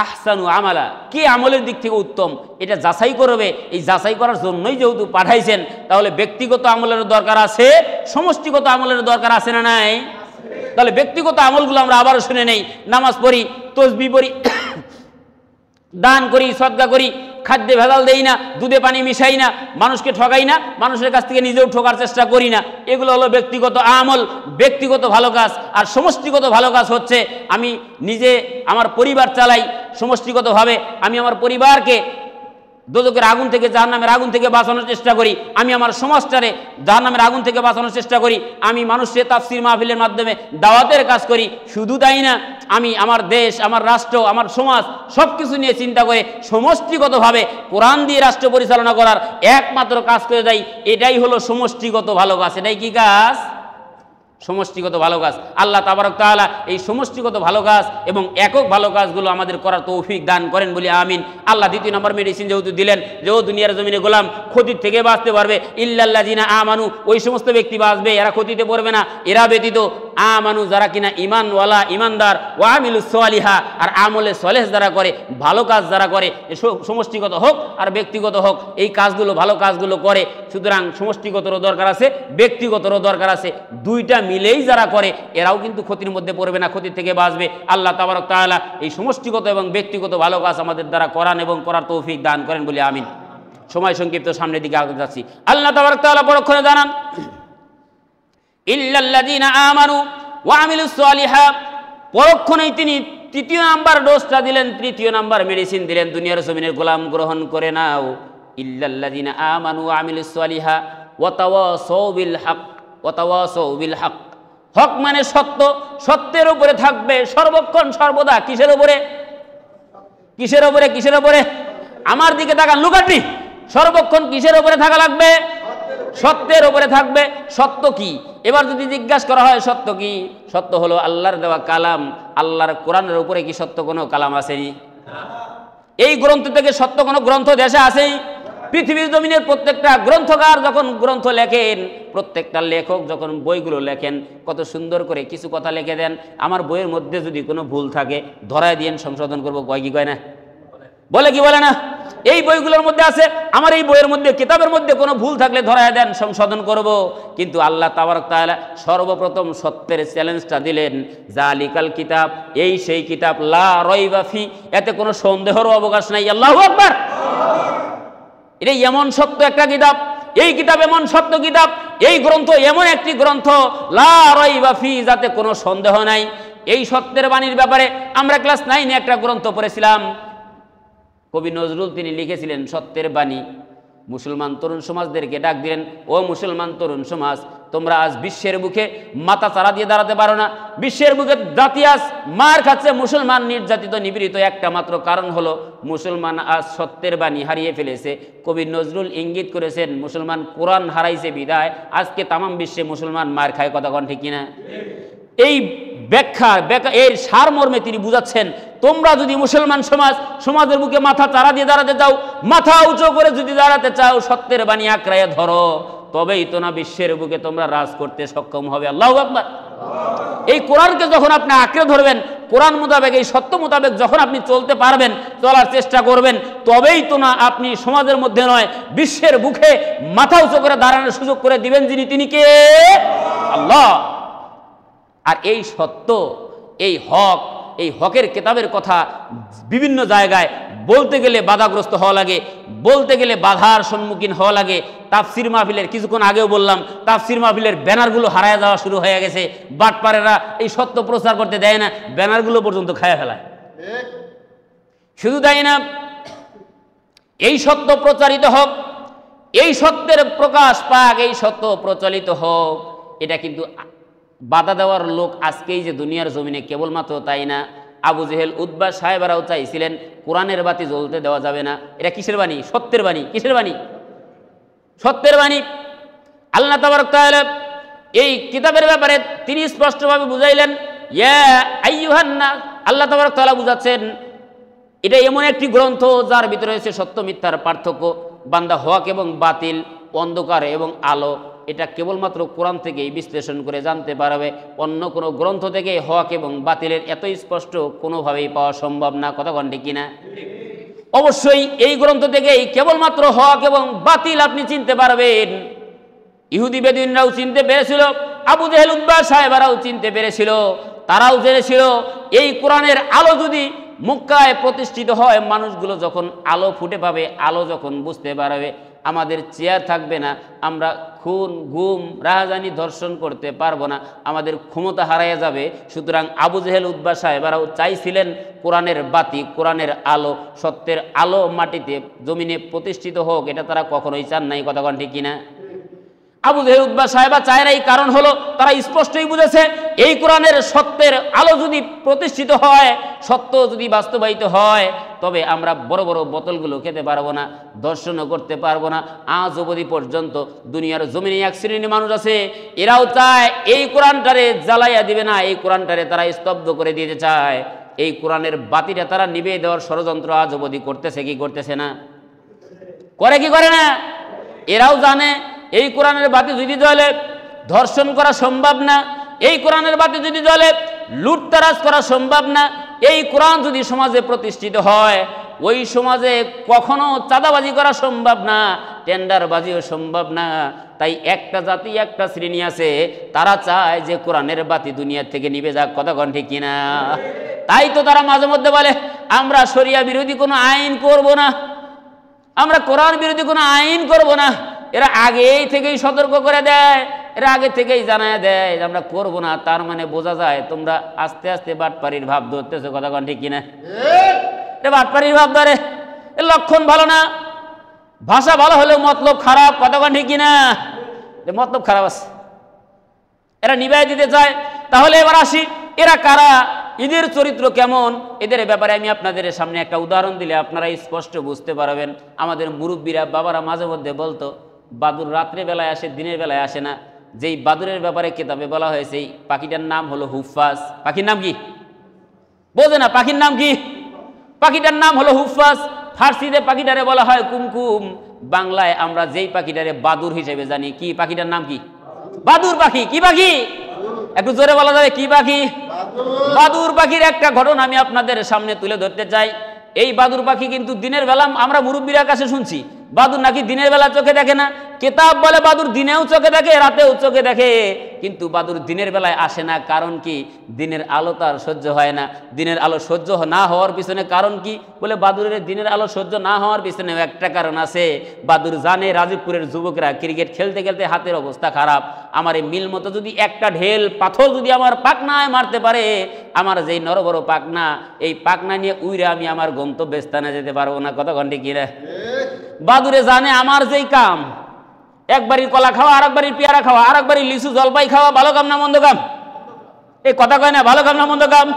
আহসানু আমালা, কে আমলের দিক থেকে উত্তম এটা যাচাই করবে। এই যাচাই করার জন্যই যেহেতু পাঠাইছেন, তাহলে ব্যক্তিগত আমলের দরকার আছে, সমষ্টিগত আমলের দরকার আছে না নাই? তাহলে ব্যক্তিগত আমলগুলো আমরা আবারও শুনে নেই। নামাজ পড়ি, তসবিহ পড়ি, দান করি, সদকা করি, খাদ্যে ভেজাল দেই না, দুধে পানি মিশাই না, মানুষকে ঠকাই না, মানুষের কাছ থেকে নিজেও ঠকার চেষ্টা করি না। এগুলো হলো ব্যক্তিগত আমল, ব্যক্তিগত ভালো কাজ। আর সমষ্টিগত ভালো কাজ হচ্ছে আমি নিজে আমার পরিবার চালাই, সমষ্টিগতভাবে আমি আমার পরিবারকে দোজখের আগুন থেকে, জাহান্নামের আগুন থেকে বাঁচানোর চেষ্টা করি। আমি আমার সমাজটারে জাহান্নামের আগুন থেকে বাঁচানোর চেষ্টা করি। আমি মানুষের তাফসীর মাহফিলের মাধ্যমে দাওয়াতের কাজ করি। শুধু তাই না, আমি আমার দেশ, আমার রাষ্ট্র, আমার সমাজ সব কিছু নিয়ে চিন্তা করে সমষ্টিগতভাবে কোরআন দিয়ে রাষ্ট্র পরিচালনা করার একমাত্র কাজ করে যাই। এটাই হলো সমষ্টিগত ভালো কাজ। এটাই কি কাজ? সমষ্টিগত ভালো কাজ। আল্লাহ তাবারক তাআলা এই সমষ্টিগত ভালো কাজ এবং একক ভালো কাজগুলো আমাদের করার তৌফিক দান করেন বলি আমিন। আল্লাহ দ্বিতীয় নম্বর মেডিসিন যেহেতু দিলেন, যেও দুনিয়ার জমিনে গোলাম ক্ষতির থেকে বাঁচতে পারবে, ইল্লাল্লাযিনা আমানু, ওই সমস্ত ব্যক্তি বাঁচবে, এরা ক্ষতিতে পড়বে না। এরা ব্যতীত আমানু, যারা কিনা ইমানওয়ালা, ইমানদার, ওয়া আমিলুস সালিহা, আর আমলে সলেহ যারা করে, ভালো কাজ যারা করে, সমষ্টিগত হোক আর ব্যক্তিগত হোক, এই কাজগুলো ভালো কাজগুলো করে। সুতরাং সমষ্টিগতরও দরকার আছে, ব্যক্তিগতরও দরকার আছে। দুইটা মিলেই যারা করে এরাও কিন্তু ক্ষতির মধ্যে পড়বে না, ক্ষতির থেকে বাঁচবে। আল্লাহ তাবারক তাআলা এই সমষ্টিগত এবং ব্যক্তিগত ভালো কাজ আমাদের দ্বারা করান এবং করার তৌফিক দান করেন বলি আমিন। সময় সংক্ষিপ্ত, সামনের দিকে আগে যাচ্ছি। আল্লাহ তাবারক তাআলা পরক্ষণে জানান, ইল্লাল্লাযিনা আমানু ওয়া আমিলুস সালিহাত, পরক্ষণেই তিনি তৃতীয় নাম্বার ডোজটা দিলেন, তৃতীয় নাম্বার মেডিসিন দিলেন, দুনিয়ার জমিনের গোলাম গ্রহণ করে নাও। ইল্লাল্লাযিনা আমানু ওয়া আমিলুস সালিহাত ওয়া তাওয়াসাউ বিল হক ওয়া তাওয়াসাউ বিল হক। হক মানে সত্য, সত্যের উপরে থাকবে সর্বক্ষণ সর্বদা। কিসের উপরে? কিসের উপরে? কিসের উপরে? আমার দিকে তাকান, লুক এট মি। সর্বক্ষণ কিসের উপরে থাকা লাগবে? সত্যের উপরে থাকবে। সত্য কি? এবার যদি জিজ্ঞাসা করা হয় সত্য কি, সত্য হলো আল্লাহর দেওয়া কালাম। আল্লাহর কোরআনের উপরে কি সত্য কোনো কালাম আসেনি? এই গ্রন্থ থেকে সত্য কোনো গ্রন্থ দেশে আসেই? পৃথিবীর জমিনের প্রত্যেকটা গ্রন্থকার যখন গ্রন্থ লেখেন, প্রত্যেকটা লেখক যখন বইগুলো লেখেন, কত সুন্দর করে কিছু কথা লিখে দেন। আমার বইয়ের মধ্যে যদি কোনো ভুল থাকে ধরায় দিয়েন, সংশোধন করবো, কয় কি কয় না? বলে কি বলে না? এই বইগুলোর মধ্যে আছে, আমার এই বইয়ের মধ্যে, কিতাবের মধ্যে কোনো ভুল থাকলে ধরায় দেন, সংশোধন করব। কিন্তু আল্লাহ তাবারক তাআলা সর্বপ্রথম সত্যের চ্যালেঞ্জটা দিলেন, জালিকাল কিতাব, এই সেই কিতাব, লা রাইবা ফি, এতে কোনো সন্দেহেরও অবকাশ নাই। আল্লাহু আকবার। এটা এমন সত্য একটা কিতাব, এই কিতাব এমন সত্য কিতাব, এই গ্রন্থ এমন একটি গ্রন্থ, লা রাইবা ফি, যাতে কোনো সন্দেহ নাই। এই সত্যের বাণীর ব্যাপারে আমরা ক্লাস 9-এ একটা গ্রন্থ পড়েছিলাম। কবি নজরুল তিনি লিখেছিলেন সত্যের বাণী। মুসলমান তরুণ সমাজদেরকে ডাক দিলেন, ও মুসলমান তরুণ সমাজ, তোমরা আজ বিশ্বের বুকে মাথা চারা দিয়ে দাঁড়াতে পারো না। বিশ্বের বুকে জাতি আজ মার খাচ্ছে, মুসলমান নির্যাতিত নিপীড়িত, একটা মাত্র কারণ হলো মুসলমান আজ সত্যের বাণী হারিয়ে ফেলেছে। কবি নজরুল ইঙ্গিত করেছেন, মুসলমান কোরআন হারাইছে বিদায় আজকে তামাম বিশ্বে মুসলমান মার খায়। কথা কন ঠিক কিনা? এই ব্যাখ্যা এর সারমর্মে তিনি বুঝাচ্ছেন, তোমরা যদি মুসলমান সমাজের বুকে মাথা চারা দিয়ে দাঁড়াতে চাও, মাথা উঁচু করে যদি দাঁড়াতে চাও, সত্যের বাণী আঁকড়াইয়া ধরো, তবেই তো না বিশ্বের বুকে তোমরা রাজ করতে সক্ষম হবে। আল্লাহু আকবার। এই কোরআনকে যখন আপনি আঁকড়ে ধরবেন, কোরআন মোতাবেক, এই সত্য মোতাবেক যখন আপনি চলতে পারবেন, চলার চেষ্টা করবেন, তবেই তো না আপনি সমাজের মধ্যে নয়, বিশ্বের বুকে মাথা উঁচু করে দাঁড়ানোর সুযোগ করে দিবেন যিনি, তিনি কে? আল্লাহ। আর এই সত্য, এই হক, এই হকের কিতাবের কথা বিভিন্ন জায়গায় বলতে গেলে বাধাগ্রস্ত হওয়া লাগে, বলতে গেলে বাধার সম্মুখীন হওয়া লাগে। তাফসির মাহফিলের কিছুক্ষণ আগেও বললাম, তাফসির মাহফিলের ব্যানারগুলো হারায় যাওয়া শুরু হয়ে গেছে। বাটপারেরা এই সত্য প্রচার করতে দেয় না, ব্যানারগুলো পর্যন্ত খায় ফেলায়। শুধু তাই না, এই সত্য প্রচারিত হোক, এই সত্যের প্রকাশ পাক, এই সত্য প্রচলিত হোক, এটা কিন্তু বাধা দেওয়ার লোক আজকেই যে দুনিয়ার জমিনে কেবলমাত্র তাই না, আবু জেহেল, উতবা সাহেবরাও চাইছিলেন কোরআনের বাতি জ্বলতে দেওয়া যাবে না। এটা কিসের বাণী? সত্যের বাণী। কিসের বাণী? সত্যের বাণী। আল্লাহ তাবারক তাআলা এই কিতাবের ব্যাপারে তিনি স্পষ্টভাবে বুঝাইলেন, ইয়া আইয়ুহান নাস, আল্লাহ তাবারক তাআলা বুঝাচ্ছেন, এটা এমন একটি গ্রন্থ যার ভিতরে রয়েছে সত্য মিথ্যার পার্থক্য, বান্দা হক এবং বাতিল, অন্ধকার এবং আলো, এটা কেবলমাত্র কোরআন থেকেই বিশ্লেষণ করে জানতে পারবে। অন্য কোনো গ্রন্থ থেকে হক এবং বাতিলের এত স্পষ্ট কোনোভাবেই পাওয়া সম্ভব না। কথা কন ঠিক কিনা? অবশ্যই এই গ্রন্থ থেকেই কেবলমাত্র হক এবং বাতিল আপনি চিনতে পারবেন। ইহুদি বেদুইনরাও চিনতে পেরেছিল, আবু জেহেল, উতবা সাহেবরাও চিনতে পেরেছিল। তারাও জেনেছিল এই কোরআনের আলো যদি মক্কায় প্রতিষ্ঠিত হয়, মানুষগুলো যখন আলো ফুটে পাবে, আলো যখন বুঝতে পারবে, আমাদের চেয়ার থাকবে না, আমরা খুন, গুম, রাহাজানি, ধর্ষণ করতে পারবো না, আমাদের ক্ষমতা হারাইয়া যাবে। সুতরাং আবু জেহেল, উতবা সাহেবরাও চাইছিলেন কোরআনের বাতি, কোরআনের আলো, সত্যের আলো মাটিতে জমিনে প্রতিষ্ঠিত হোক, এটা তারা কখনোই চান নাই। কথা কন ঠিক কিনা? আবু জেহেল, উতবা সাহেবা চায় নাই, কারণ হলো তারা স্পষ্টই বুঝেছে, এই কোরআনের সত্যের আলো যদি প্রতিষ্ঠিত হয়, সত্য যদি বাস্তবায়িত হয়, তবে আমরা বড় বড় বোতলগুলো খেতে পারবো না, দর্শনও করতে পারবো না। আজ অবধি পর্যন্ত দুনিয়ার জমিনে এক শ্রেণীর মানুষ আছে, এরাও চায় এই কোরআনটারে জ্বালাইয়া দিবে না, এই কোরআনটারে তারা স্তব্ধ করে দিতে চায়। এই কোরআনের বাতিটা তারা নিভিয়ে দেওয়ার ষড়যন্ত্র আজ অবধি করতেছে কি করতেছে না? করে কি করে না? এরাও জানে এই কোরআনের বাতি যদি জ্বলে ধর্ষণ করা সম্ভব না, এই কোরআনের বাতি যদি জ্বলে লুটতারাজ করা সম্ভব না, এই কোরআন যদি সমাজে প্রতিষ্ঠিত হয় ওই সমাজে কখনো চাঁদাবাজি করা সম্ভব না, টেন্ডারবাজিও সম্ভব না। তাই একটা জাতি একটা শ্রেণী আছে, তারা চায় যে কোরআনের বাতি দুনিয়া থেকে নিভে যাক। কথা কোন ঠিক কিনা? তাই তো তারা মাঝে মধ্যে বলে আমরা শরিয়া বিরোধী কোনো আইন করব না, আমরা কোরআন বিরোধী কোনো আইন করব না। এরা আগেই থেকেই সতর্ক করে দেয়, এরা আগে থেকেই জানায় দেয় আমরা করব না। তার মানে বোঝা যায় তোমরা আস্তে আস্তে বাটপাড়ির ভাব ধরতেছো। কথা কোন ঠিক কিনা? বাটপাড়ির ভাব ধরে, এর লক্ষণ ভালো না। ভাষা ভালো হলেও মতলব খারাপ। কথা কোন ঠিক কিনা? মতলব খারাপ আছে, এরা নিভাই দিতে চায়। তাহলে এবার আসি, এরা কারা, এদের চরিত্র কেমন, এদের ব্যাপারে আমি আপনাদের সামনে একটা উদাহরণ দিলে আপনারা স্পষ্ট বুঝতে পারবেন। আমাদের মুরব্বীরা বাবারা মাঝে মধ্যে বলতো বাদুর রাত্রে বেলায় আসে, দিনের বেলায় আসে না। যেই বাদুরের ব্যাপারে কিতাবে বলা হয়েছে এই পাখিটার নাম হলো হুফাজ। পাখির নাম কি বোঝে না? পাখির নাম কি? পাখিটার নাম হলো হুফাজ। ফার্সিতে পাখিটারে বলা হয় কুমকুম। বাংলায় আমরা যেই পাখিটারে বাদুর হিসেবে জানি, কি পাখিটার নাম কি? বাদুর পাখি। কি পাখি? একটু জোরে বলা যাবে কি পাখি? বাদুর পাখির একটা ঘটনা আমি আপনাদের সামনে তুলে ধরতে চাই। এই বাদুর পাখি কিন্তু দিনের বেলা, আমরা মুরব্বীর কাছে শুনছি বাদুর নাকি দিনের বেলা চোখে দেখে না। কিতাব বলে বাদুর দিনেও চোখে দেখে, রাতেও চোখে দেখে, কিন্তু বাদুর দিনের বেলায় আসে না। কারণ কি? দিনের আলো তার সহ্য হয় না। দিনের আলো সহ্য না হওয়ার পিছনে কারণ কি? বলে বাদুরের দিনের আলো সহ্য না হওয়ার পিছনে একটা কারণ আছে। বাদুর জানে রাজীবপুরের যুবকরা ক্রিকেট খেলতে খেলতে হাতের অবস্থা খারাপ, আমার এই মিল মতো যদি একটা ঢেল পাথর যদি আমার পাকনায় মারতে পারে, আমার যেই নর বড় পাকনা, এই পাকনা নিয়ে উইরে আমি আমার গন্তব্যস্থানে যেতে পারবো না। কত ঘন্টে কিরে? বাদুরে জানে আমার যেই কাম, একবারই কলা খাওয়া, আর একবারই পেয়ারা খাওয়া, আর একবারই লিচু জলপাই খাওয়া, ভালো কাম না মন্দ কাম? এই কথা কয় না, ভালো কাম না মন্দ কাম?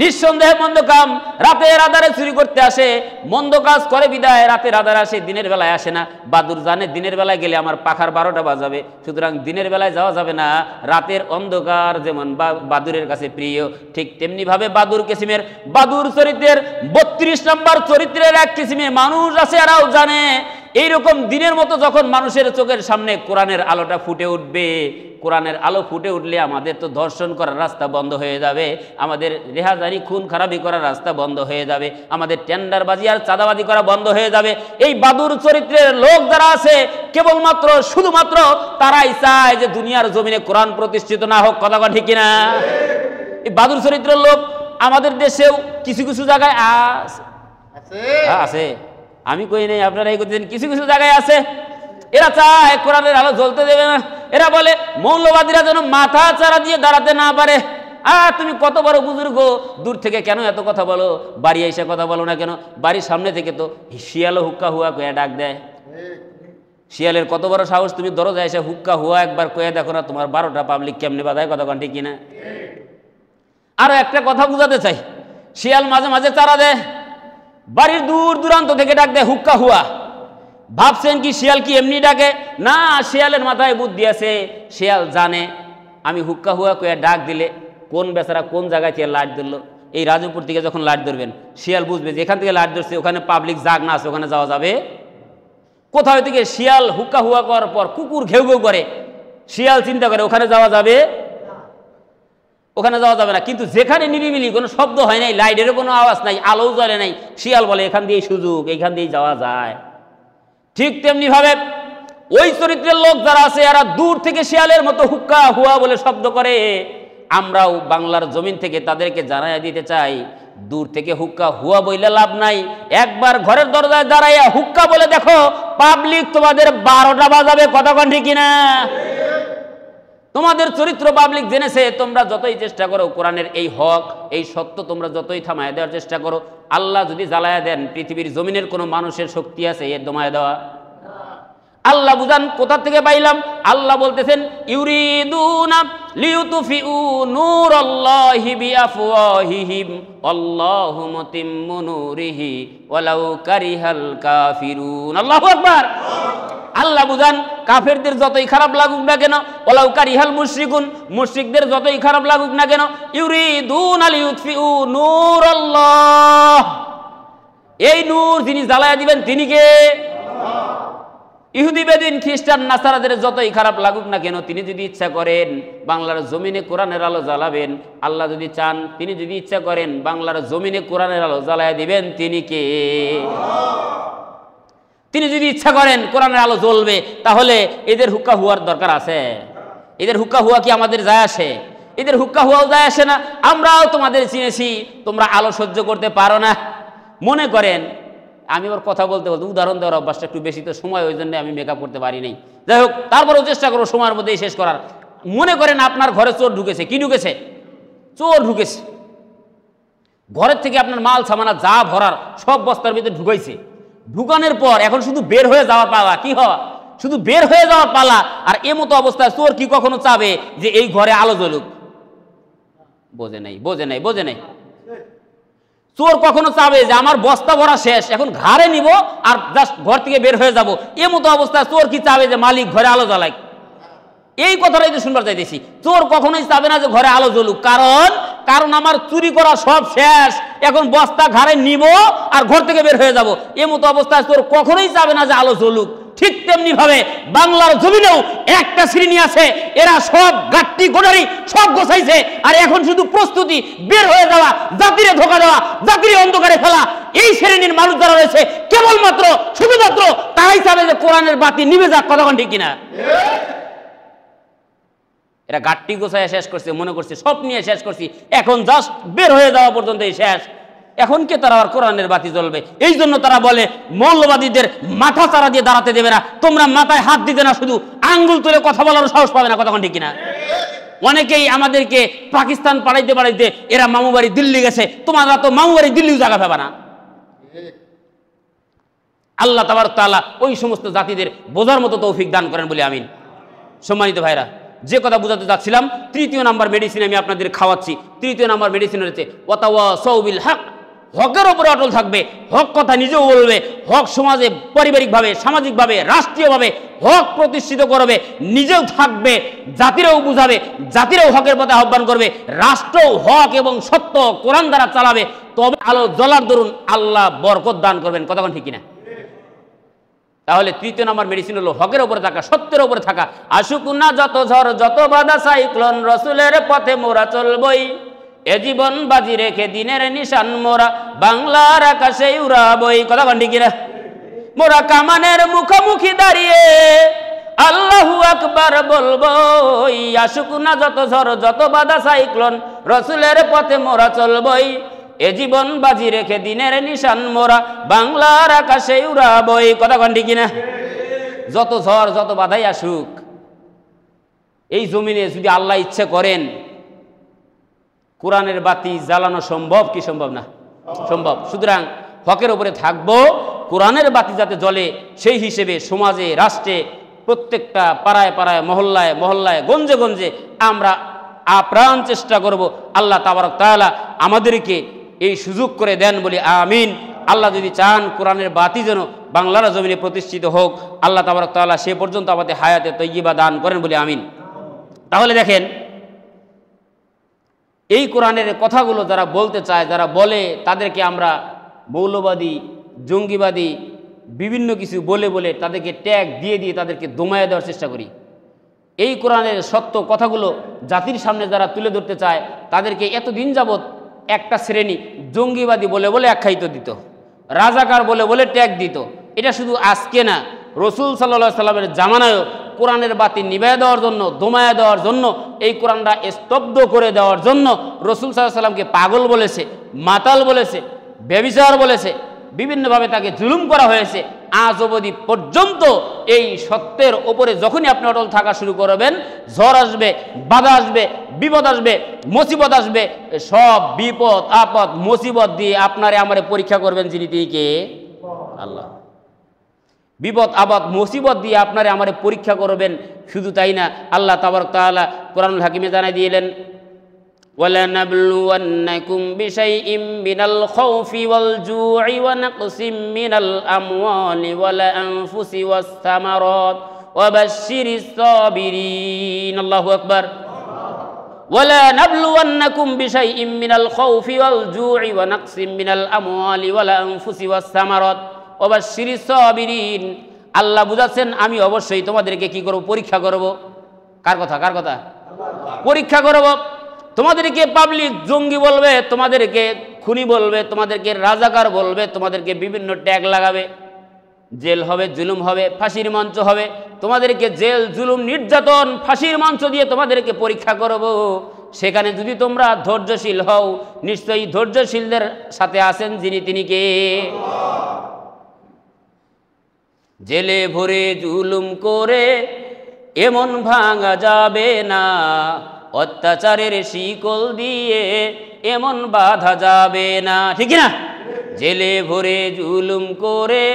নিঃসন্দেহে মন্দ কাম। রাতের আধারে চুরি করতে আসে, মন্দ কাজ করে বিদায় রাতের আধারে আসে, দিনের বেলায় আসে না। বাদুর জানে দিনের বেলায় গেলে আমার পাখার 12টা বাজাবে, সুতরাং দিনের বেলায় যাওয়া যাবে না। রাতের অন্ধকার যেমন বাদুরের কাছে প্রিয়, ঠিক তেমনি ভাবে বাদুর কিসিমের, বাদুর চরিত্রের 32 নম্বর চরিত্রের এক কিসিমের মানুষ আছে, এরাও জানে এইরকম দিনের মতো যখন মানুষের চোখের সামনে কোরআনের আলোটা ফুটে উঠবে, কোরআনের আলো ফুটে উঠলে আমাদের তো ধর্ষণ করার রাস্তা বন্ধ হয়ে যাবে, আমাদের রেহাজারি খুন খারাপি করার রাস্তা বন্ধ হয়ে যাবে, আমাদের টেন্ডারবাজি আর চাঁদাবাজি করা বন্ধ হয়ে যাবে। এই বাদুর চরিত্রের লোক যারা আছে কেবলমাত্র শুধুমাত্র তারাই চায় যে দুনিয়ার জমিনে কোরআন প্রতিষ্ঠিত না হোক। কথা কথা ঠিক কিনা? এই বাদুর চরিত্রের লোক আমাদের দেশেও কিছু কিছু জায়গায় আছে। আমি কই নাই, আপনারা এই করছেন, কিছু কিছু জায়গায় আছে। এরা চায় কোরআনের আলো জ্বলতে দেবে না। এরা বলে মৌলবাদীরা যেন মাথা চারা দিয়ে দাঁড়াতে না পারে। তুমি কত বড় বুজুর্গ, দূর থেকে কেন এত কথা বলো? বাড়ি এসে কথা বলো না কেন? বাড়ির সামনে থেকে তো শিয়ালও হুক্কা হুয়া কয়ে ডাক দেয়। শিয়ালের কত বড় সাহস, তুমি দরজা এসে হুক্কা হুয়া একবার কয়ে দেখো না, তোমার 12টা পাবলিক কেমনে বাধায়। কথা কন ঠিক কিনা? আরো একটা কথা বুঝাতে চাই, শিয়াল মাঝে মাঝে চারা দেয়, বাড়ির দূর দূরান্ত থেকে ডাক দেয় হুক্কা হুয়া। ভাবছেন কি শিয়াল কি এমনি ডাকে? না, শিয়ালের মাথায় বুদ্ধি আছে। শিয়াল জানে আমি হুক্কা হুয়া কয়ে ডাক দিলে কোন বেচারা কোন জায়গায় থেকে লাইট ধরলো, এই রাজপুর থেকে যখন লাইট ধরবেন শিয়াল বুঝবে যে এখান থেকে লাইট ধরছে, ওখানে পাবলিক জাগ না আছে, ওখানে যাওয়া যাবে। কোথাও থেকে শিয়াল হুক্কা হুয়া করার পর কুকুর ঘেউ ঘেউ করে, শিয়াল চিন্তা করে ওখানে যাওয়া যাবে, ওখানে যাওয়া যাবে না। কিন্তু যেখানে নিরিবিলি কোনো শব্দ হয় নাই, লাইটেরও কোনো আওয়াজ নাই, আলো জ্বলে নাই, শিয়াল বলে এখান দিয়ে সুযোগ, এখান দিয়ে যাওয়া যায়। ঠিক তেমনি ভাবে ওই চরিত্রের লোক যারা আছে এরা দূর থেকে শিয়ালের মতো হুক্কা হুয়া বলে শব্দ করে। আমরাও বাংলার জমিন থেকে তাদেরকে জানাইয়া দিতে চাই, দূর থেকে হুক্কা হুয়া বইলে লাভ নাই, একবার ঘরের দরজায় দাঁড়াইয়া হুক্কা বলে দেখো, পাবলিক তোমাদের 12টা বাজাবে। কথা কন ঠিক কিনা? তোমাদের চরিত্র পাবলিক জেনেছে। তোমরা যতই চেষ্টা করো কোরআনের এই হক এই সত্য তোমরা যতই থামায় দেওয়ার চেষ্টা করো, আল্লাহ যদি জ্বালায়া দেন পৃথিবীর জমিনের কোনো মানুষের শক্তি আছে এর দমায় দেওয়া? আল্লাহ বুঝান কোথা থেকে পাইলাম? আল্লাহ বলতেছেন ইউরিদুনা লিইউতফিউ নূরাল্লাহি বিআফওয়াহিহিম আল্লাহু মুতিম্মু নূরিহি ওয়ালাউ কারিহাল কাফিরুন। আল্লাহু আকবার। আল্লাহ বুঝান কাফেরদের যতই খারাপ লাগুক না কেন, ওয়ালাউ কারিহাল মুশরিকুন, মুশরিকদের যতই খারাপ লাগুক না কেন, ইউরিদুনা লিইউতফিউ নূরাল্লাহ, এই নূর যিনি জ্বালায়া দিবেন তিনি কে? ইহুদি বেদিন খ্রিস্টান নাসারাদের যতই খারাপ লাগুক না কেন, তিনি যদি ইচ্ছা করেন বাংলার জমিনে কোরআনের আলো জ্বালাবেন। আল্লাহ যদি চান, তিনি যদি ইচ্ছা করেন বাংলার জমিনে কোরআনের আলো জ্বালায়া দিবেন, তিনি কে? তিনি যদি ইচ্ছা করেন কোরআনের আলো জ্বলবে, তাহলে এদের হুক্কা হুয়ার দরকার আছে? এদের হুক্কা হুয়া কি আমাদের যায় আসে? এদের হুক্কা হুয়াও যায় আসে না। আমরাও তোমাদের চিনেছি, তোমরা আলো সহ্য করতে পারো না। মনে করেন, আমি ওর কথা বলতে বলতে উদাহরণ দেওয়ার অভ্যাসটা একটু বেশি তো সময়, ওই জন্য আমি মেকআপ করতে পারি নাই। যাই হোক, তারপরেও চেষ্টা করো সময়ের মধ্যেই শেষ করার। মনে করেন আপনার ঘরে চোর ঢুকেছে। কি ঢুকেছে? চোর ঢুকেছে। ঘরের থেকে আপনার মাল সামানা যা ভরার সব বস্তার ভিতরে ঢুকাইছে। ঢুকানোর পর এখন শুধু বের হয়ে যাওয়ার পালা। কি হওয়া? শুধু বের হয়ে যাওয়ার পালা। আর এমতো অবস্থায় চোর কি কখনো চাবে যে এই ঘরে আলো জ্বলুক? বোঝে নাই, বোঝে নাই, বোঝে নাই। চোর কখনো চাবে যে আমার বস্তা ভরা শেষ, এখন ঘাড়ে নিব আর জাস্ট ঘর থেকে বের হয়ে যাব? এমতো অবস্থায় চোর কি চাবে যে মালিক ঘরে আলো জ্বালাক? এই কথাটাই তো শুনবার চাইতেছি। চোর কখনোই চাবে না যে ঘরে আলো জ্বলুক। কারণ আমার চুরি করা সব শেষ, এখন বস্তা ঘাড়ে নিব আর ঘর থেকে বের হয়ে যাব। এমতো অবস্থায় চোর কখনোই চাবে না যে আলো জ্বলুক। ঠিক তেমনি ভাবে বাংলার জমিনেও একটা শ্রেণী আছে, এরা সব গাট্টি গোটারি সব গোছাইছে, আর এখন শুধু প্রস্তুতি বের হয়ে যাওয়া, জাতিরে ধোকা দেওয়া, জাতিরে অন্ধকারে ফেলা। এই শ্রেণীর মানুষ যারা রয়েছে কেবলমাত্র শুধুমাত্র তারাই চাবে যে কোরআনের বাতি নিভে যাক। কথা ঠিক কিনা? এরা গাট্টি গোছায় শেষ করছে, মনে করছে সব নিয়ে শেষ করছি, এখন জাস্ট বের হয়ে যাওয়া পর্যন্তই শেষ। এখন কে তারা আর কোরআনের বাতি জ্বলবে? এই জন্য তারা বলে মৌলবাদীদের মাথা চারা দিয়ে দাঁড়াতে দেবে না, তোমরা মাথায় হাত দিতে না, শুধু আঙ্গুল তুলে কথা বলার সাহস পাবে না। কথা ঠিক কিনা? অনেকেই আমাদেরকে পাকিস্তান পাঠাইতে পাঠাইতে এরা মামুবাড়ি দিল্লি গেছে, তোমরা তো মামুবাড়ি দিল্লিও জায়গা পাবে না। আল্লাহ তাবারক তাআলা ওই সমস্ত জাতিদের বোঝার মতো তৌফিক দান করেন বলে আমিন। সম্মানিত ভাইরা, যে কথা বুঝাতে যাচ্ছিলাম, তৃতীয় নাম্বার মেডিসিন আমি আপনাদের খাওয়াচ্ছি। তৃতীয় নাম্বার মেডিসিন হচ্ছে ওয়াতাওয়াসাউ বিল হক। হকের উপরে অটল থাকবে, হক কথা নিজেও বলবে, হক সমাজে পারিবারিকভাবে, সামাজিকভাবে, রাষ্ট্রীয়ভাবে হক প্রতিষ্ঠিত করবে, নিজেও থাকবে, জাতিরেও বুঝাবে, জাতিরেও হকের পথে আহ্বান করবে, রাষ্ট্রও হক এবং সত্য কোরআন দ্বারা চালাবে। তবে আলো জ্বলার দরুন আল্লাহ বরকত দান করবেন। কতক্ষণ ঠিক কিনা? তাহলে তৃতীয় নম্বর মেডিসিন হলো হকের উপরে থাকা, সত্যের উপরে থাকা। আসুক না যত ঝড়, যত বাধা সাইক্লোন, রসুলের পথে মোরা চলবই, এ জীবন বাজি রেখে দিনের নিশান মোরা বাংলার আকাশে উড়াবই। কথা ঠিক কিনা? মোরা কামানের মুখোমুখি দাঁড়িয়ে আল্লাহু আকবার বলবই। আসুক না যত ঝড়, যত বাধা সাইক্লোন, রসুলের পথে মোরা চলবই, এ জীবন বাজি রেখে দিনের নিশান মোরা বাংলার আকাশে উড়াবই। কথা ঠিক কিনা? যত ঝড়, যত বাধাই আসুক, এই জমিনে যদি আল্লাহ ইচ্ছে করেন কোরআনের বাতি জ্বালানো সম্ভব কি সম্ভব না? সম্ভব। সুতরাং হকের উপরে থাকবো, কোরআনের বাতি যাতে জ্বলে সেই হিসেবে সমাজে, রাষ্ট্রে, প্রত্যেকটা পাড়ায় পাড়ায়, মহল্লায় মহল্লায়, গঞ্জে গঞ্জে আমরা আপ্রাণ চেষ্টা করব। আল্লাহ তাবারক তাআলা আমাদেরকে এই সুযোগ করে দেন বলি আমিন। আল্লাহ যদি চান কোরআনের বাতি যেন বাংলার জমিনে প্রতিষ্ঠিত হোক, আল্লাহ তাবারক তাআলা সে পর্যন্ত আমাদের হায়াতে তৈয়্যিবা দান করেন বলি আমিন। তাহলে দেখেন, এই কোরআনের কথাগুলো যারা বলতে চায়, যারা বলে, তাদেরকে আমরা মৌলবাদী, জঙ্গিবাদী বিভিন্ন কিছু বলে বলে তাদেরকে ট্যাগ দিয়ে দিয়ে তাদেরকে দমায়ে দেওয়ার চেষ্টা করি। এই কোরআনের সত্য কথাগুলো জাতির সামনে যারা তুলে ধরতে চায়, তাদেরকে এতদিন যাবৎ একটা শ্রেণী জঙ্গিবাদী বলে বলে আখ্যায়িত দিত, রাজাকার বলে বলে ট্যাগ দিত। এটা শুধু আজকে না, রসুল সাল্লাল্লাহু সাল্লামের জামানায়ও কোরআনের বাতি নিভাইয়া দেওয়ার জন্য, দমায়া দেওয়ার জন্য, এই কোরআনটা স্তব্ধ করে দেওয়ার জন্য রসুল সাল্লাল্লাহু সাল্লামকে পাগল বলেছে, মাতাল বলেছে, ব্যভিচার বলেছে, বিভিন্নভাবে তাকে জুলুম করা হয়েছে। আজ অবধি পর্যন্ত এই সত্যের ওপরে যখনই আপনি অটল থাকা শুরু করবেন, ঝড় আসবে, বাধা আসবে, বিপদ আসবে, মুসিবত আসবে, সব বিপদ আপদ মুসিবত দিয়ে আপনারে আমারে পরীক্ষা করবেন যিনি, তিনি কে? আল্লাহ। বিপদ আপদ মুসিবত দিয়ে আপনারে আমারে পরীক্ষা করবেন। শুধু তাই না, আল্লাহ তাবারক তাআলা কোরআনুল হাকিমে জানাই দিলেন, وَلَنَبْلُوَنَّكُمْ بِشَيْءٍ مِّنَ الْخَوْفِ وَالْجُوعِ وَنَقْصٍ مِّنَ الْأَمْوَالِ وَالْأَنفُسِ وَالثَّمَرَاتِ وَبَشِّرِ الصَّابِرِينَ আল্লাহু আকবার। وَلَنَبْلُوَنَّكُمْ بِشَيْءٍ مِّنَ الْخَوْفِ وَالْجُوعِ وَنَقْصٍ مِّنَ الْأَمْوَالِ وَالْأَنفُسِ وَالثَّمَرَاتِ وَبَشِّرِ الصَّابِرِينَ। আল্লাহ বুঝাচ্ছেন আমি অবশ্যই তোমাদেরকে কি করব? পরীক্ষা করব। কার কথা? কার কথা? পরীক্ষা করব। তোমাদেরকে পাবলিক জঙ্গি বলবে, তোমাদেরকে খুনি বলবে, তোমাদেরকে রাজাকার বলবে, তোমাদেরকে বিভিন্ন ট্যাগ লাগাবে, জেল হবে, জুলুম হবে, ফাঁসির মঞ্চ হবে, তোমাদেরকে জেল, জুলুম, নির্যাতন, ফাঁসির মঞ্চ দিয়ে তোমাদেরকে পরীক্ষা করব। সেখানে যদি তোমরা ধৈর্যশীল হও, নিশ্চয়ই ধৈর্যশীলদের সাথে আছেন যিনি, তিনি কে? জেলে ভরে জুলুম করে এমন ভাঙা যাবে না, অত্যাচারের শিকল দিয়ে এমন বাধা যাবে না, ঠিক না? জেলে ভরে জুলুম করে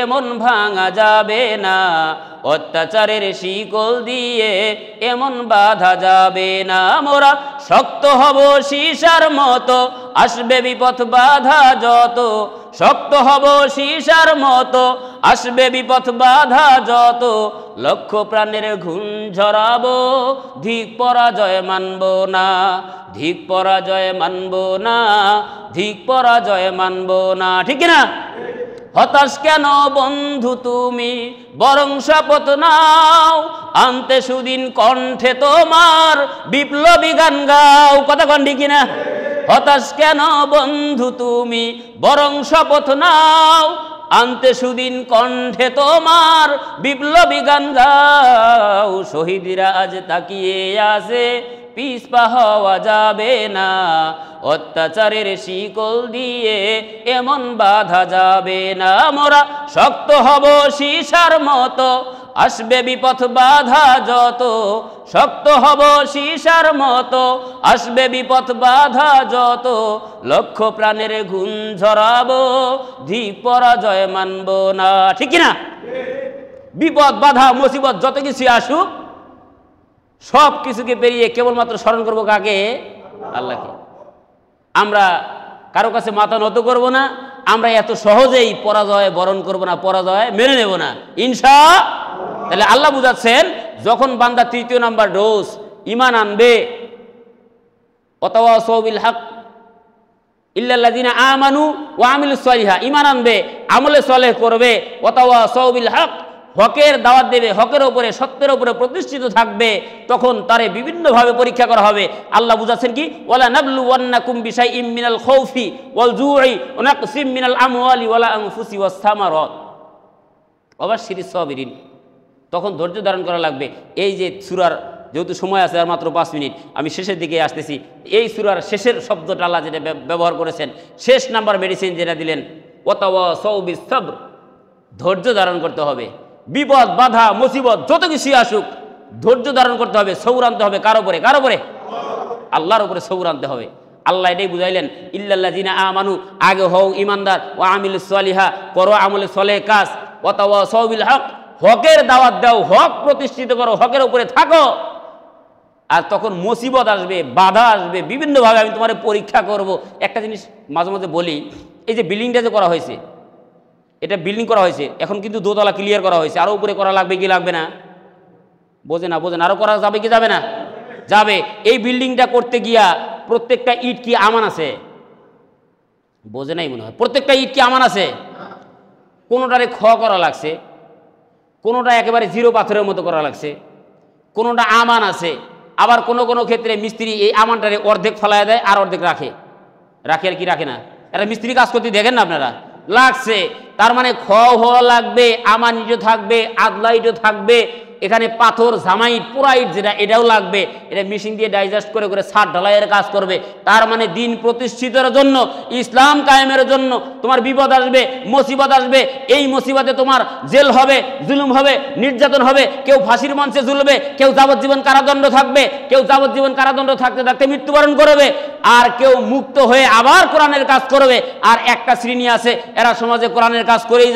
এমন ভাঙা যাবে না, অত্যাচারের শিকল দিয়ে এমন বাধা যাবে না। মোরা শক্ত হব সীসার মতো, আসবে বিপদ বাধা যত, শক্ত হব সীসার মতো, আসবে বিপদ বাধা যত, লক্ষ প্রাণের ঘুণ ঝরাবো, ধিক পরাজয় মানব না, ধিক পরাজয় মানব না, ধিক পরাজয় মানব না, ঠিক না? হতাশ কেন বন্ধু তুমি, বরং শপথ নাও, আনতে সুদিন কণ্ঠে তোমার বিপ্লবী গান গাও। কথা কন ঠিক না? হতাশ কেন বন্ধু তুমি, বরং শপথ নাও, আনতে সুদিন কণ্ঠে তোমার বিপ্লবী গান গাও। শহীদরা আজ তাকিয়ে আছে, পিছপা হওয়া যাবে না, অত্যাচারের শিকল দিয়ে এমন বাধা যাবে না। মোরা শক্ত হব সীসার মতো, আসবে বিপদ বাধা যত, শক্ত হব সীসার মতো, আসবে বিপদ বাধা যত, লক্ষ প্রাণের ঘুণ ঝরাবো, ধিক পরাজয় মানব না, ঠিক না? বিপদ বাধা মুসিবত যত কিছু আসুক, সব কিছুকে পেরিয়ে কেবলমাত্র স্মরণ করবো কাকে? আল্লাহকে। আমরা কারো কাছে মাথা নত করব না, আমরা এত সহজেই পরাজয় বরণ করব না, পরাজয় মেনে নেব না, ইনশাআল্লাহ। তাহলে আল্লাহ বুঝাচ্ছেন, যখন বান্দা তৃতীয় নাম্বার ডোজ ঈমান আনবে, ওয়াতাওয়াসাউ বিল হক ইল্লাল্লাযিনা আমানু ওয়া আমিলুস সালিহাত, ঈমান আনবে, আমলে সালেহ করবে, ওয়াতাওয়াসাউ বিল হক, হকের দাওয়াত দেবে, হকের উপরে, সত্যের উপরে প্রতিষ্ঠিত থাকবে, তখন তারে বিভিন্নভাবে পরীক্ষা করা হবে। আল্লাহ বুঝাচ্ছেন কি? ওয়ালা নাবলুওয়ান্নাকুম বিশাইইম মিনাল খাউফি ওয়াল জুই ওয়া নাকসিম মিনাল আমওয়ালি ওয়াল আনফুসি ওয়াস সামারাত ওয়া বাশশিরিস সাবিরিন। তখন ধৈর্য ধারণ করা লাগবে। এই যে সূরার, যেহেতু সময় আছে আর মাত্র 5 মিনিট, আমি শেষের দিকে আসতেছি। এই সূরার শেষের শব্দটা আল্লাহ যেটা ব্যবহার করেছেন, শেষ নাম্বার মেডিসিন যেটা দিলেন, ওয়াতাওয়াসাউ বিস সাবর, ধৈর্য ধারণ করতে হবে। বিপদ বাধা মুসিবত যত কিছু আসুক, ধৈর্য ধারণ করতে হবে, সবর আনতে হবে। কার উপরে? কার উপরে? আল্লাহর উপরে সবর আনতে হবে। আল্লাহ এটাই বুঝাইলেন, ইল্লাল্লাযিনা আমানু, আগে হও ইমানদার, ওয়া আমিলুস সালিহা, করো আমলে সলেহ কাজ, ওয়াতাওয়াসাউ বিল হক, হকের দাওয়াত দাও, হক প্রতিষ্ঠিত করো, হকের উপরে থাকো। আর তখন মুসিবত আসবে, বাধা আসবে, বিভিন্নভাবে আমি তোমার পরীক্ষা করব। একটা জিনিস মাঝে মাঝে বলি, এই যে বিল্ডিংটা যে করা হয়েছে, এটা বিল্ডিং করা হয়েছে, এখন কিন্তু দোতলা ক্লিয়ার করা হয়েছে, আরও উপরে করা লাগবে কি লাগবে না? বোঝে না, বোঝেন, আরও করা যাবে কি যাবে না? যাবে। এই বিল্ডিংটা করতে গিয়া প্রত্যেকটা ইট কি আমান আছে? বোঝে নাই মনে হয়। প্রত্যেকটা ইট কি আমান আছে? কোনোটারে খ করা লাগছে, কোনোটা একেবারে জিরো পাথরের মতো করা লাগছে, কোনোটা আমান আছে। আবার কোনো কোনো ক্ষেত্রে মিস্ত্রি এই আমানটারে অর্ধেক ফেলায় দেয় আর অর্ধেক রাখে। রাখে আর কি রাখে না? এটা মিস্ত্রি কাজ করতে দেখেন না আপনারা? লাগছে। তার মানে খ হওয়া লাগবে, আমান ইটও থাকবে, আদলা ইটও থাকবে, এখানে পাথর জামাইট পুরাইট যেটা, এটাও লাগবে। এটা মেশিন দিয়ে ডাইজেস্ট করে করে ছাদ ঢালাইয়ের কাজ করবে। তার মানে দিন প্রতিষ্ঠিতের জন্য, ইসলাম কায়েমের জন্য তোমার বিপদ আসবে, মুসিবত আসবে। এই মুসিবতে তোমার জেল হবে, জুলুম হবে, নির্যাতন হবে, কেউ ফাঁসির মঞ্চে ঝুলবে, কেউ যাবজ্জীবন কারাদণ্ড থাকবে, কেউ যাবজ্জীবন কারাদণ্ড থাকতে থাকতে মৃত্যুবরণ করবে। আর কেউ মুক্ত হয়ে আবার কোরআনের কাজ করবে, আর একটা শ্রেণী আছে এরা সমাজে কোরআনের কাজ করেই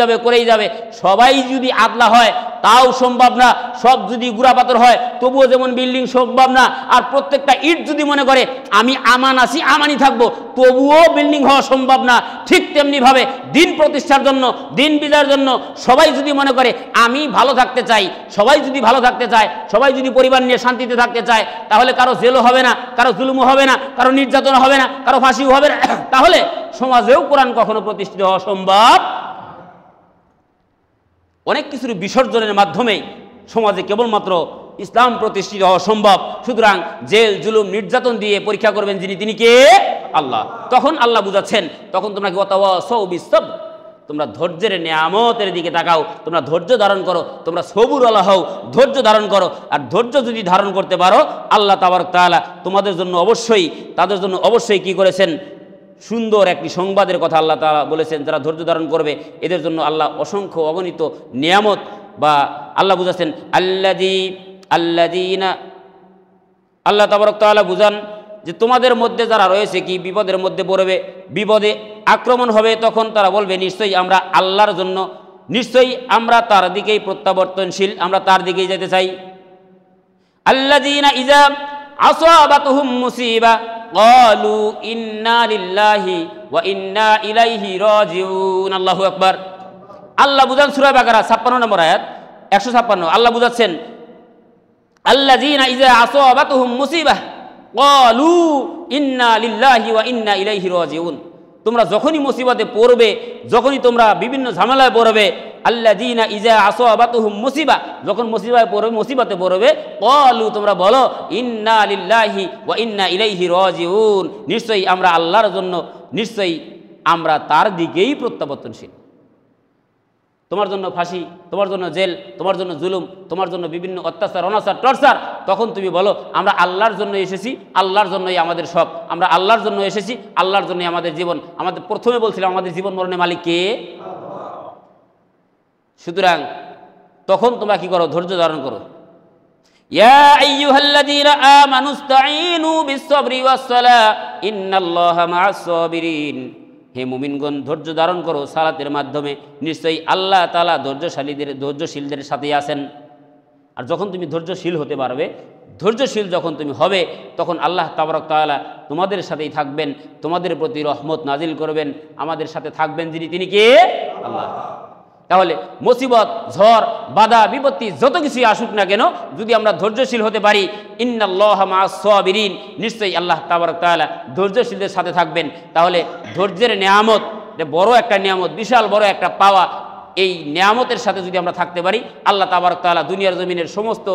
যাবে। সবাই যদি আদলা হয় তাও সম্ভব না, সব যদি গুড়া পাথর হয় তবুও যেমন বিল্ডিং সম্ভব না, আর প্রত্যেকটা ইট যদি মনে করে আমি আমান আছি আমানই থাকবো তবুও বিল্ডিং হওয়া সম্ভব না। ঠিক তেমনিভাবে দিন প্রতিষ্ঠার জন্য, দিন বিজয়ের জন্য সবাই যদি মনে করে আমি ভালো থাকতে চাই, সবাই যদি ভালো থাকতে চায়, সবাই যদি পরিবার নিয়ে শান্তিতে থাকতে চায়, তাহলে কারো জেলও হবে না, কারো জুলুমও হবে না, কারো নির্যাতন হবে না, কারো ফাঁসিও হবে না, তাহলে সমাজেও কোরআন কখনো প্রতিষ্ঠিত হওয়া সম্ভব। অনেক কিছুর বিসর্জনের মাধ্যমেই সমাজে কেবলমাত্র ইসলাম প্রতিষ্ঠিত হওয়া সম্ভব। সুতরাং জেল জুলুম নির্যাতন দিয়ে পরীক্ষা করবেন যিনি, তিনি কে? আল্লাহ। তখন আল্লাহ বুঝাচ্ছেন, তখন তোমরা কি ওয়াতাওয়াসাউ বিসসবর, তোমরা ধৈর্যের নিয়ামতের দিকে তাকাও, তোমরা ধৈর্য ধারণ করো, তোমরা সবুরওয়ালা হও, ধৈর্য ধারণ করো। আর ধৈর্য যদি ধারণ করতে পারো আল্লাহ তাবারক তাআলা তোমাদের জন্য অবশ্যই, তাদের জন্য অবশ্যই কি করেছেন? সুন্দর একটি সংবাদের কথা আল্লাহ তাআলা বলেছেন। যারা ধৈর্য ধারণ করবে এদের জন্য আল্লাহ অসংখ্য অগণিত নিয়ামত, বা আল্লাহ বুঝাচ্ছেন আল্লাযীনা, আল্লাহ তাবারক তাআলা বুঝান যে তোমাদের মধ্যে যারা রয়েছে কি বিপদের মধ্যে পড়বে, বিপদে আক্রমণ হবে, তখন তারা বলবে নিশ্চয়ই আমরা আল্লাহর জন্য, নিশ্চয়ই আমরা তার দিকেই প্রত্যাবর্তনশীল, আমরা তার দিকেই যেতে চাই। আল্লাযীনা ইযা আসাবাতুহুম মুসিবা ক্বালু ইন্না লিল্লাহি ওয়া ইন্না ইলাইহি রাজিউন। আল্লাহু আকবার। আল্লাহ বুঝান সূরা বাকারা 56 নম্বর আয়াত, 156। আল্লাহ বুঝাচ্ছেন আল্লাযীনা ইযা আসাবাতুহুম মুসিবা ক্বালু ইন্না লিল্লাহি ওয়া ইন্না ইলাইহি রাজিউন। তোমরা যখনই মুসিবতে পড়বে, যখনই তোমরা বিভিন্ন ঝামেলায় পড়বে, আল্লাযীনা ইযা আসাবাতুহুম মুসিবা, যখন মুসিবতে পড়বে, ক্বালু তোমরা বলো ইন্না লিল্লাহি ওয়া ইন্না ইলাইহি রাজিউন, নিশ্চয়ই আমরা আল্লাহর জন্য, নিশ্চয়ই আমরা তার দিকেই প্রত্যাবর্তনশীল। তোমার জন্য ফাঁসি, তোমার জন্য জেল, তোমার জন্য জুলুম, তোমার জন্য বিভিন্ন অত্যাচার অনাচার টর্চার, তখন তুমি বলো আমরা আল্লাহর জন্য এসেছি, আল্লাহর জন্যই আমাদের সব, আমরা আল্লাহর জন্য এসেছি, আল্লাহর জন্যই আমাদের জীবন। আমাদের প্রথমে বলছিলাম আমাদের জীবন মরণের মালিক কে? সুতরাং তখন তোমরা কি করো? ধৈর্য ধারণ করো। ইয়া আইয়ুহাল্লাযীনা আমানুস্তাঈনু বিস-সাবরি ওয়াস-সালাহ ইন্নাল্লাহা মা'আস-সাবিরিন। হে মুমিনগণ, ধৈর্য ধারণ করো সালাতের মাধ্যমে, নিশ্চয়ই আল্লাহ তাআলা ধৈর্যশীলদের সাথেই আছেন। আর যখন তুমি ধৈর্যশীল হতে পারবে, ধৈর্যশীল যখন তুমি হবে, তখন আল্লাহ তাবারক তাআলা তোমাদের সাথেই থাকবেন, তোমাদের প্রতি রহমত নাজিল করবেন, আমাদের সাথে থাকবেন যিনি, তিনি কে? আল্লাহ। তাহলে মুসিবত, ঝড়, বাধা, বিপত্তি যত কিছুই আসুক না কেন, যদি আমরা ধৈর্যশীল হতে পারি, ইন্নাল্লাহা মা'আস-সাবিরিন, নিশ্চয়ই আল্লাহ তাবারক তাআলা ধৈর্যশীলদের সাথে থাকবেন। তাহলে ধৈর্যের নিয়ামত, এটা বড় একটা নিয়ামত, বিশাল বড় একটা পাওয়া। এই নিয়ামতের সাথে যদি আমরা থাকতে পারি, আল্লাহ তাবারক তাআলা দুনিয়ার জমিনের সমস্ত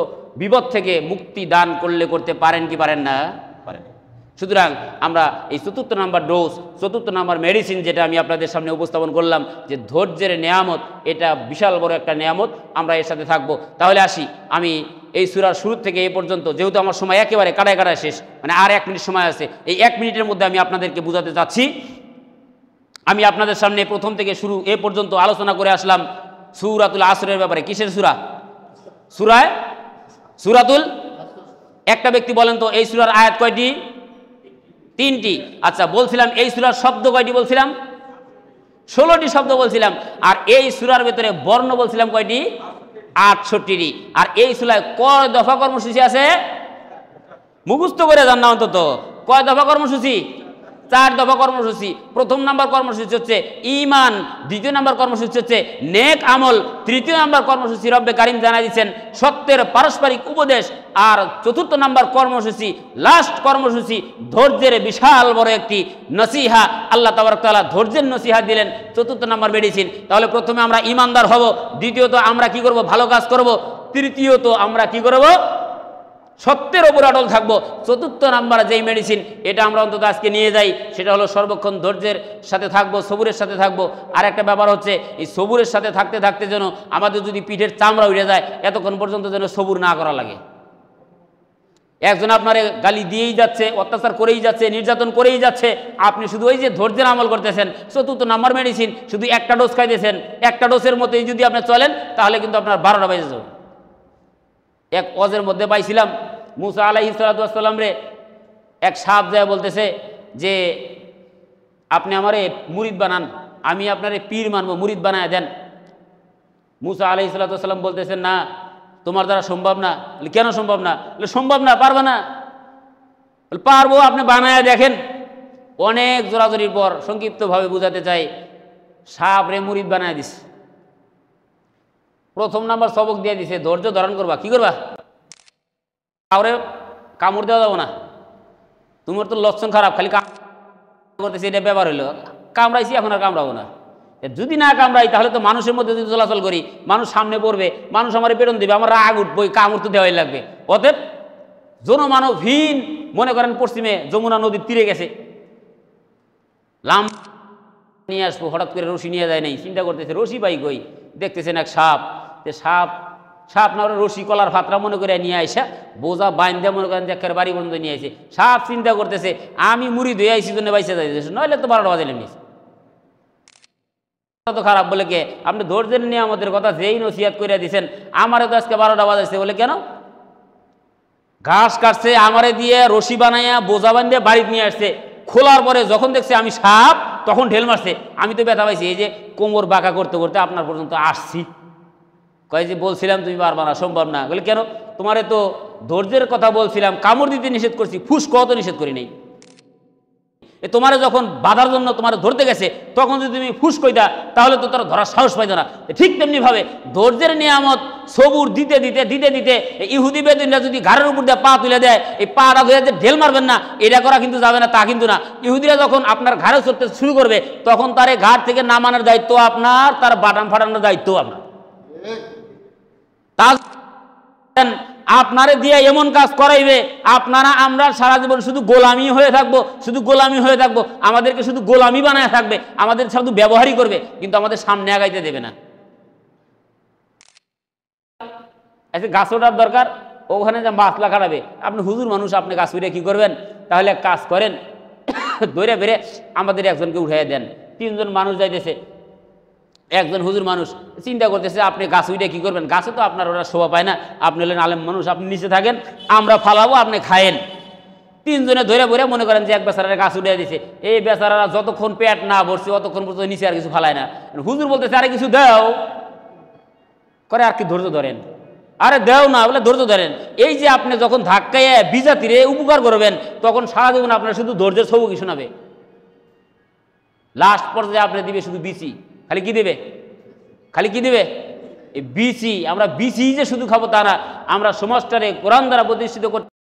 বিপদ থেকে মুক্তি দান করতে পারেন কি পারেন না? পারেন। সুতরাং আমরা এই ৪র্থ নাম্বার ডোজ, ৪র্থ নাম্বার মেডিসিন যেটা আমি আপনাদের সামনে উপস্থাপন করলাম, যে ধৈর্যের নিয়ামত, এটা বিশাল বড় একটা নিয়ামত, আমরা এর সাথে থাকবো। তাহলে আসি, আমি এই সূরার শুরু থেকে এই পর্যন্ত, যেহেতু আমার সময় একেবারে কাটায় শেষ, মানে আর 1 মিনিট সময় আছে, এই 1 মিনিটের মধ্যে আমি আপনাদেরকে বোঝাতে চাচ্ছি। আমি আপনাদের সামনে প্রথম থেকে শুরু এ পর্যন্ত আলোচনা করে আসলাম সূরাতুল আসরের ব্যাপারে। কিসের সূরা? সূরাতুল। একটা ব্যক্তি বলেন তো এই সূরার আয়াত কয়টি? 3টি। আচ্ছা, বলছিলাম এই সূরার শব্দ কয়টি বলছিলাম? 16টি শব্দ বলছিলাম। আর এই সূরার ভেতরে বর্ণ বলছিলাম কয়টি? 68টি। আর এই সূরায় কয় দফা কর্মসূচি আছে? মুখস্থ করে যান না অন্তত। কয় দফা কর্মসূচি? 4 দফা কর্মসূচি। প্রথম নাম্বার কর্মসূচি হচ্ছে ঈমান, দ্বিতীয় নাম্বার কর্মসূচি হচ্ছে নেক আমল, তৃতীয় নাম্বার কর্মসূচি রব্বে কারিম জানাই দিচ্ছেন সত্যের পারস্পরিক উপদেশ, আর 4র্থ নাম্বার কর্মসূচি, লাস্ট কর্মসূচি ধৈর্যের বিশাল বড় একটি নসিহা। আল্লাহ তাবারক তাআলা ধৈর্যের নসিহা দিলেন, 4র্থ নাম্বার মেডিসিন। তাহলে প্রথমে আমরা ঈমানদার হব, দ্বিতীয়ত আমরা কি করব? ভালো কাজ করব, তৃতীয়ত আমরা কি করব? সত্যের ওপর অটল থাকবো। 4র্থ নাম্বার যেই মেডিসিন, এটা আমরা অন্তত আজকে নিয়ে যাই, সেটা হলো সর্বক্ষণ ধৈর্যের সাথে থাকবো, সবুরের সাথে থাকবো। আর একটা ব্যাপার হচ্ছে, এই সবুরের সাথে থাকতে থাকতে যেন আমাদের যদি পিঠের চামড়া উঠে যায়, এতক্ষণ পর্যন্ত যেন সবুর না করা লাগে। একজন আপনারে গালি দিয়েই যাচ্ছে, অত্যাচার করেই যাচ্ছে, নির্যাতন করেই যাচ্ছে, আপনি শুধু ওই যে ধৈর্যের আমল করতেছেন, 4র্থ নাম্বার মেডিসিন, শুধু একটা ডোজ খাইতেছেন, একটা ডোজের মতোই যদি আপনি চলেন, তাহলে কিন্তু আপনার 12টা বেজে যাবে। এক ওয়াজের মধ্যে পাইছিলাম, মুসা আলাইহিস সালাতু ওয়াস সালাম রে এক সাপ যায় বলতেছে, যে আপনি আমারে মুরিদ বানান, আমি আপনারে পীর মানবো, মুরিদ বানায় দেন। মুসা আলাইহিস সালাম বলতেছেন না, তোমার দ্বারা সম্ভব না। কেন সম্ভব না? সম্ভব না, পারবে না। পারবো, আপনি বানায় দেখেন। অনেক জোরাজোরির পর সংক্ষিপ্তভাবে বুঝাতে চাই, সাপ রে মুরিদ বানায় দিস। প্রথম নাম্বার সবক দিয়ে দিছে, ধৈর্য ধারণ করবা। কি করবা? কাউরে কামড় দেওয়া যাবো না, তোমার তো লক্ষণ খারাপ, খালি করতেছে, এটা ব্যাপার হইলো। কামড়াইছি, এখন আর কামড়াবো না। যদি না কামড়াই তাহলে তো মানুষের মধ্যে যদি চলাচল করি, মানুষ সামনে পড়বে, মানুষ আমার বেতন দেবে, আমার রাগ উঠবো, কামড় তো দেওয়াই লাগবে। অতএব জনমানবহীন, মনে করেন পশ্চিমে যমুনা নদীর তীরে গেছে, লাম নিয়ে আসবো, হঠাৎ করে রশি নিয়ে যায় নাই, চিন্তা করতেছে রশি পাই কই, দেখতেছেন এক সাপ। সাপ সাপ না, রশি কলার ফাতরা মনে করে নিয়ে আসা, বোঝা বাইন দেওয়া মনে করেন দেখার বাড়ি পর্যন্ত নিয়ে আসে। সাপ চিন্তা করতেছে আমি মুড়ি ধুয়ে আইসি জন্য বাইসে যাইতেছে, নইলে তো 12টা বাজে নিয়েছে। তো খারাপ বলে কে? আপনি ধৈর্যের নিয়ে আমাদের কথা যেই নসিহত করে দিচ্ছেন, আমারে তো আজকে 12টা বাজাইছে। বলে কেন? ঘাস কাটছে, আমারে দিয়ে রশি বানাইয়া বোঝা বান দিয়ে বাড়িতে নিয়ে আসছে। খোলার পরে যখন দেখছে আমি সাপ, তখন ঢেল মারছে। আমি তো ব্যথা পাইছি, এই যে কোমর বাঁকা করতে করতে আপনার পর্যন্ত আসছি। কয় যে বলছিলাম তুমি পারবা না, সম্ভব না। বলে কেন? তোমারে তো ধৈর্যের কথা বলছিলাম, কামড় দিতে নিষেধ করছি, ফুস কত নিষেধ করি নাই। তোমারে যখন বাধার জন্য তোমার ধরতে গেছে, তখন যদি তুমি ফুস কইতা, তাহলে তো তারা ধরার সাহস পাইত না। ঠিক তেমনি ভাবে ধৈর্যের নিয়ামত সবুর দিতে দিতে দিতে দিতে ইহুদি বেদিনরা যদি ঘাড়ের উপর দিয়ে পা তুলে দেয়, এই পাটা ধরে যে ঢেল মারবেন না, এটা করা কিন্তু যাবে না, তা কিন্তু না। ইহুদিরা যখন আপনার ঘাড়ে চড়তে শুরু করবে, তখন তার এই ঘাট থেকে নামানোর দায়িত্ব আপনার, তার বাটাম ফাটানোর দায়িত্ব আপনার। আপনারে দিয়ে এমন কাজ করাইবে, আপনারা আমরা সারা জীবন শুধু গোলামি হয়ে থাকবো, শুধু গোলামি হয়ে থাকবো, আমাদেরকে শুধু গোলামি বানায় থাকবে, আমাদের শুধু ব্যবহারই করবে, কিন্তু আমাদের সামনে আগাইতে দেবে না। গাছ ওঠার দরকার, ওখানে যে মাছলা কাটাবে, আপনি হুজুর মানুষ, আপনি গাছ উঠে কি করবেন? তাহলে এক কাজ করেন, ধরে বেড়ে আমাদের একজনকে উঠাই দেন। 3 জন মানুষ যাইতেছে, একজন হুজুর মানুষ চিন্তা করতেছে আপনি গাছ উঠে কি করবেন? গাছে তো আপনার ওরা শোভা পায় না, আপনি হলেন আলেম মানুষ, আপনি নিচে থাকেন, আমরা ফালাবো, আপনি খায়েন। 3 জনে ধরে ভরে মনে করেন যে এক বেচারা গাছ উঠে দিয়েছে। এই বেচারারা যতক্ষণ পেট না ভরছে অতক্ষণ পর্যন্ত নিচে আর কিছু ফালায় না। হুজুর বলতেছে আরে কিছু দাও, করে আর কি ধৈর্য ধরেন? আরে দেও না, বলে ধৈর্য ধরেন। এই যে আপনি যখন ধাক্কায় বিজাতিরে উপকার করবেন, তখন সারা জীবন আপনার শুধু ধৈর্যের সবকি শোনাবে। লাস্ট পর্যায়ে আপনি দিবে শুধু বিচি। খালি কি দেবে? খালি কি দেবে? এই বিচি। আমরা বিচি যে শুধু খাবো তা না, আমরা সমাজটারে কোরআন দ্বারা প্রতিষ্ঠিত করতে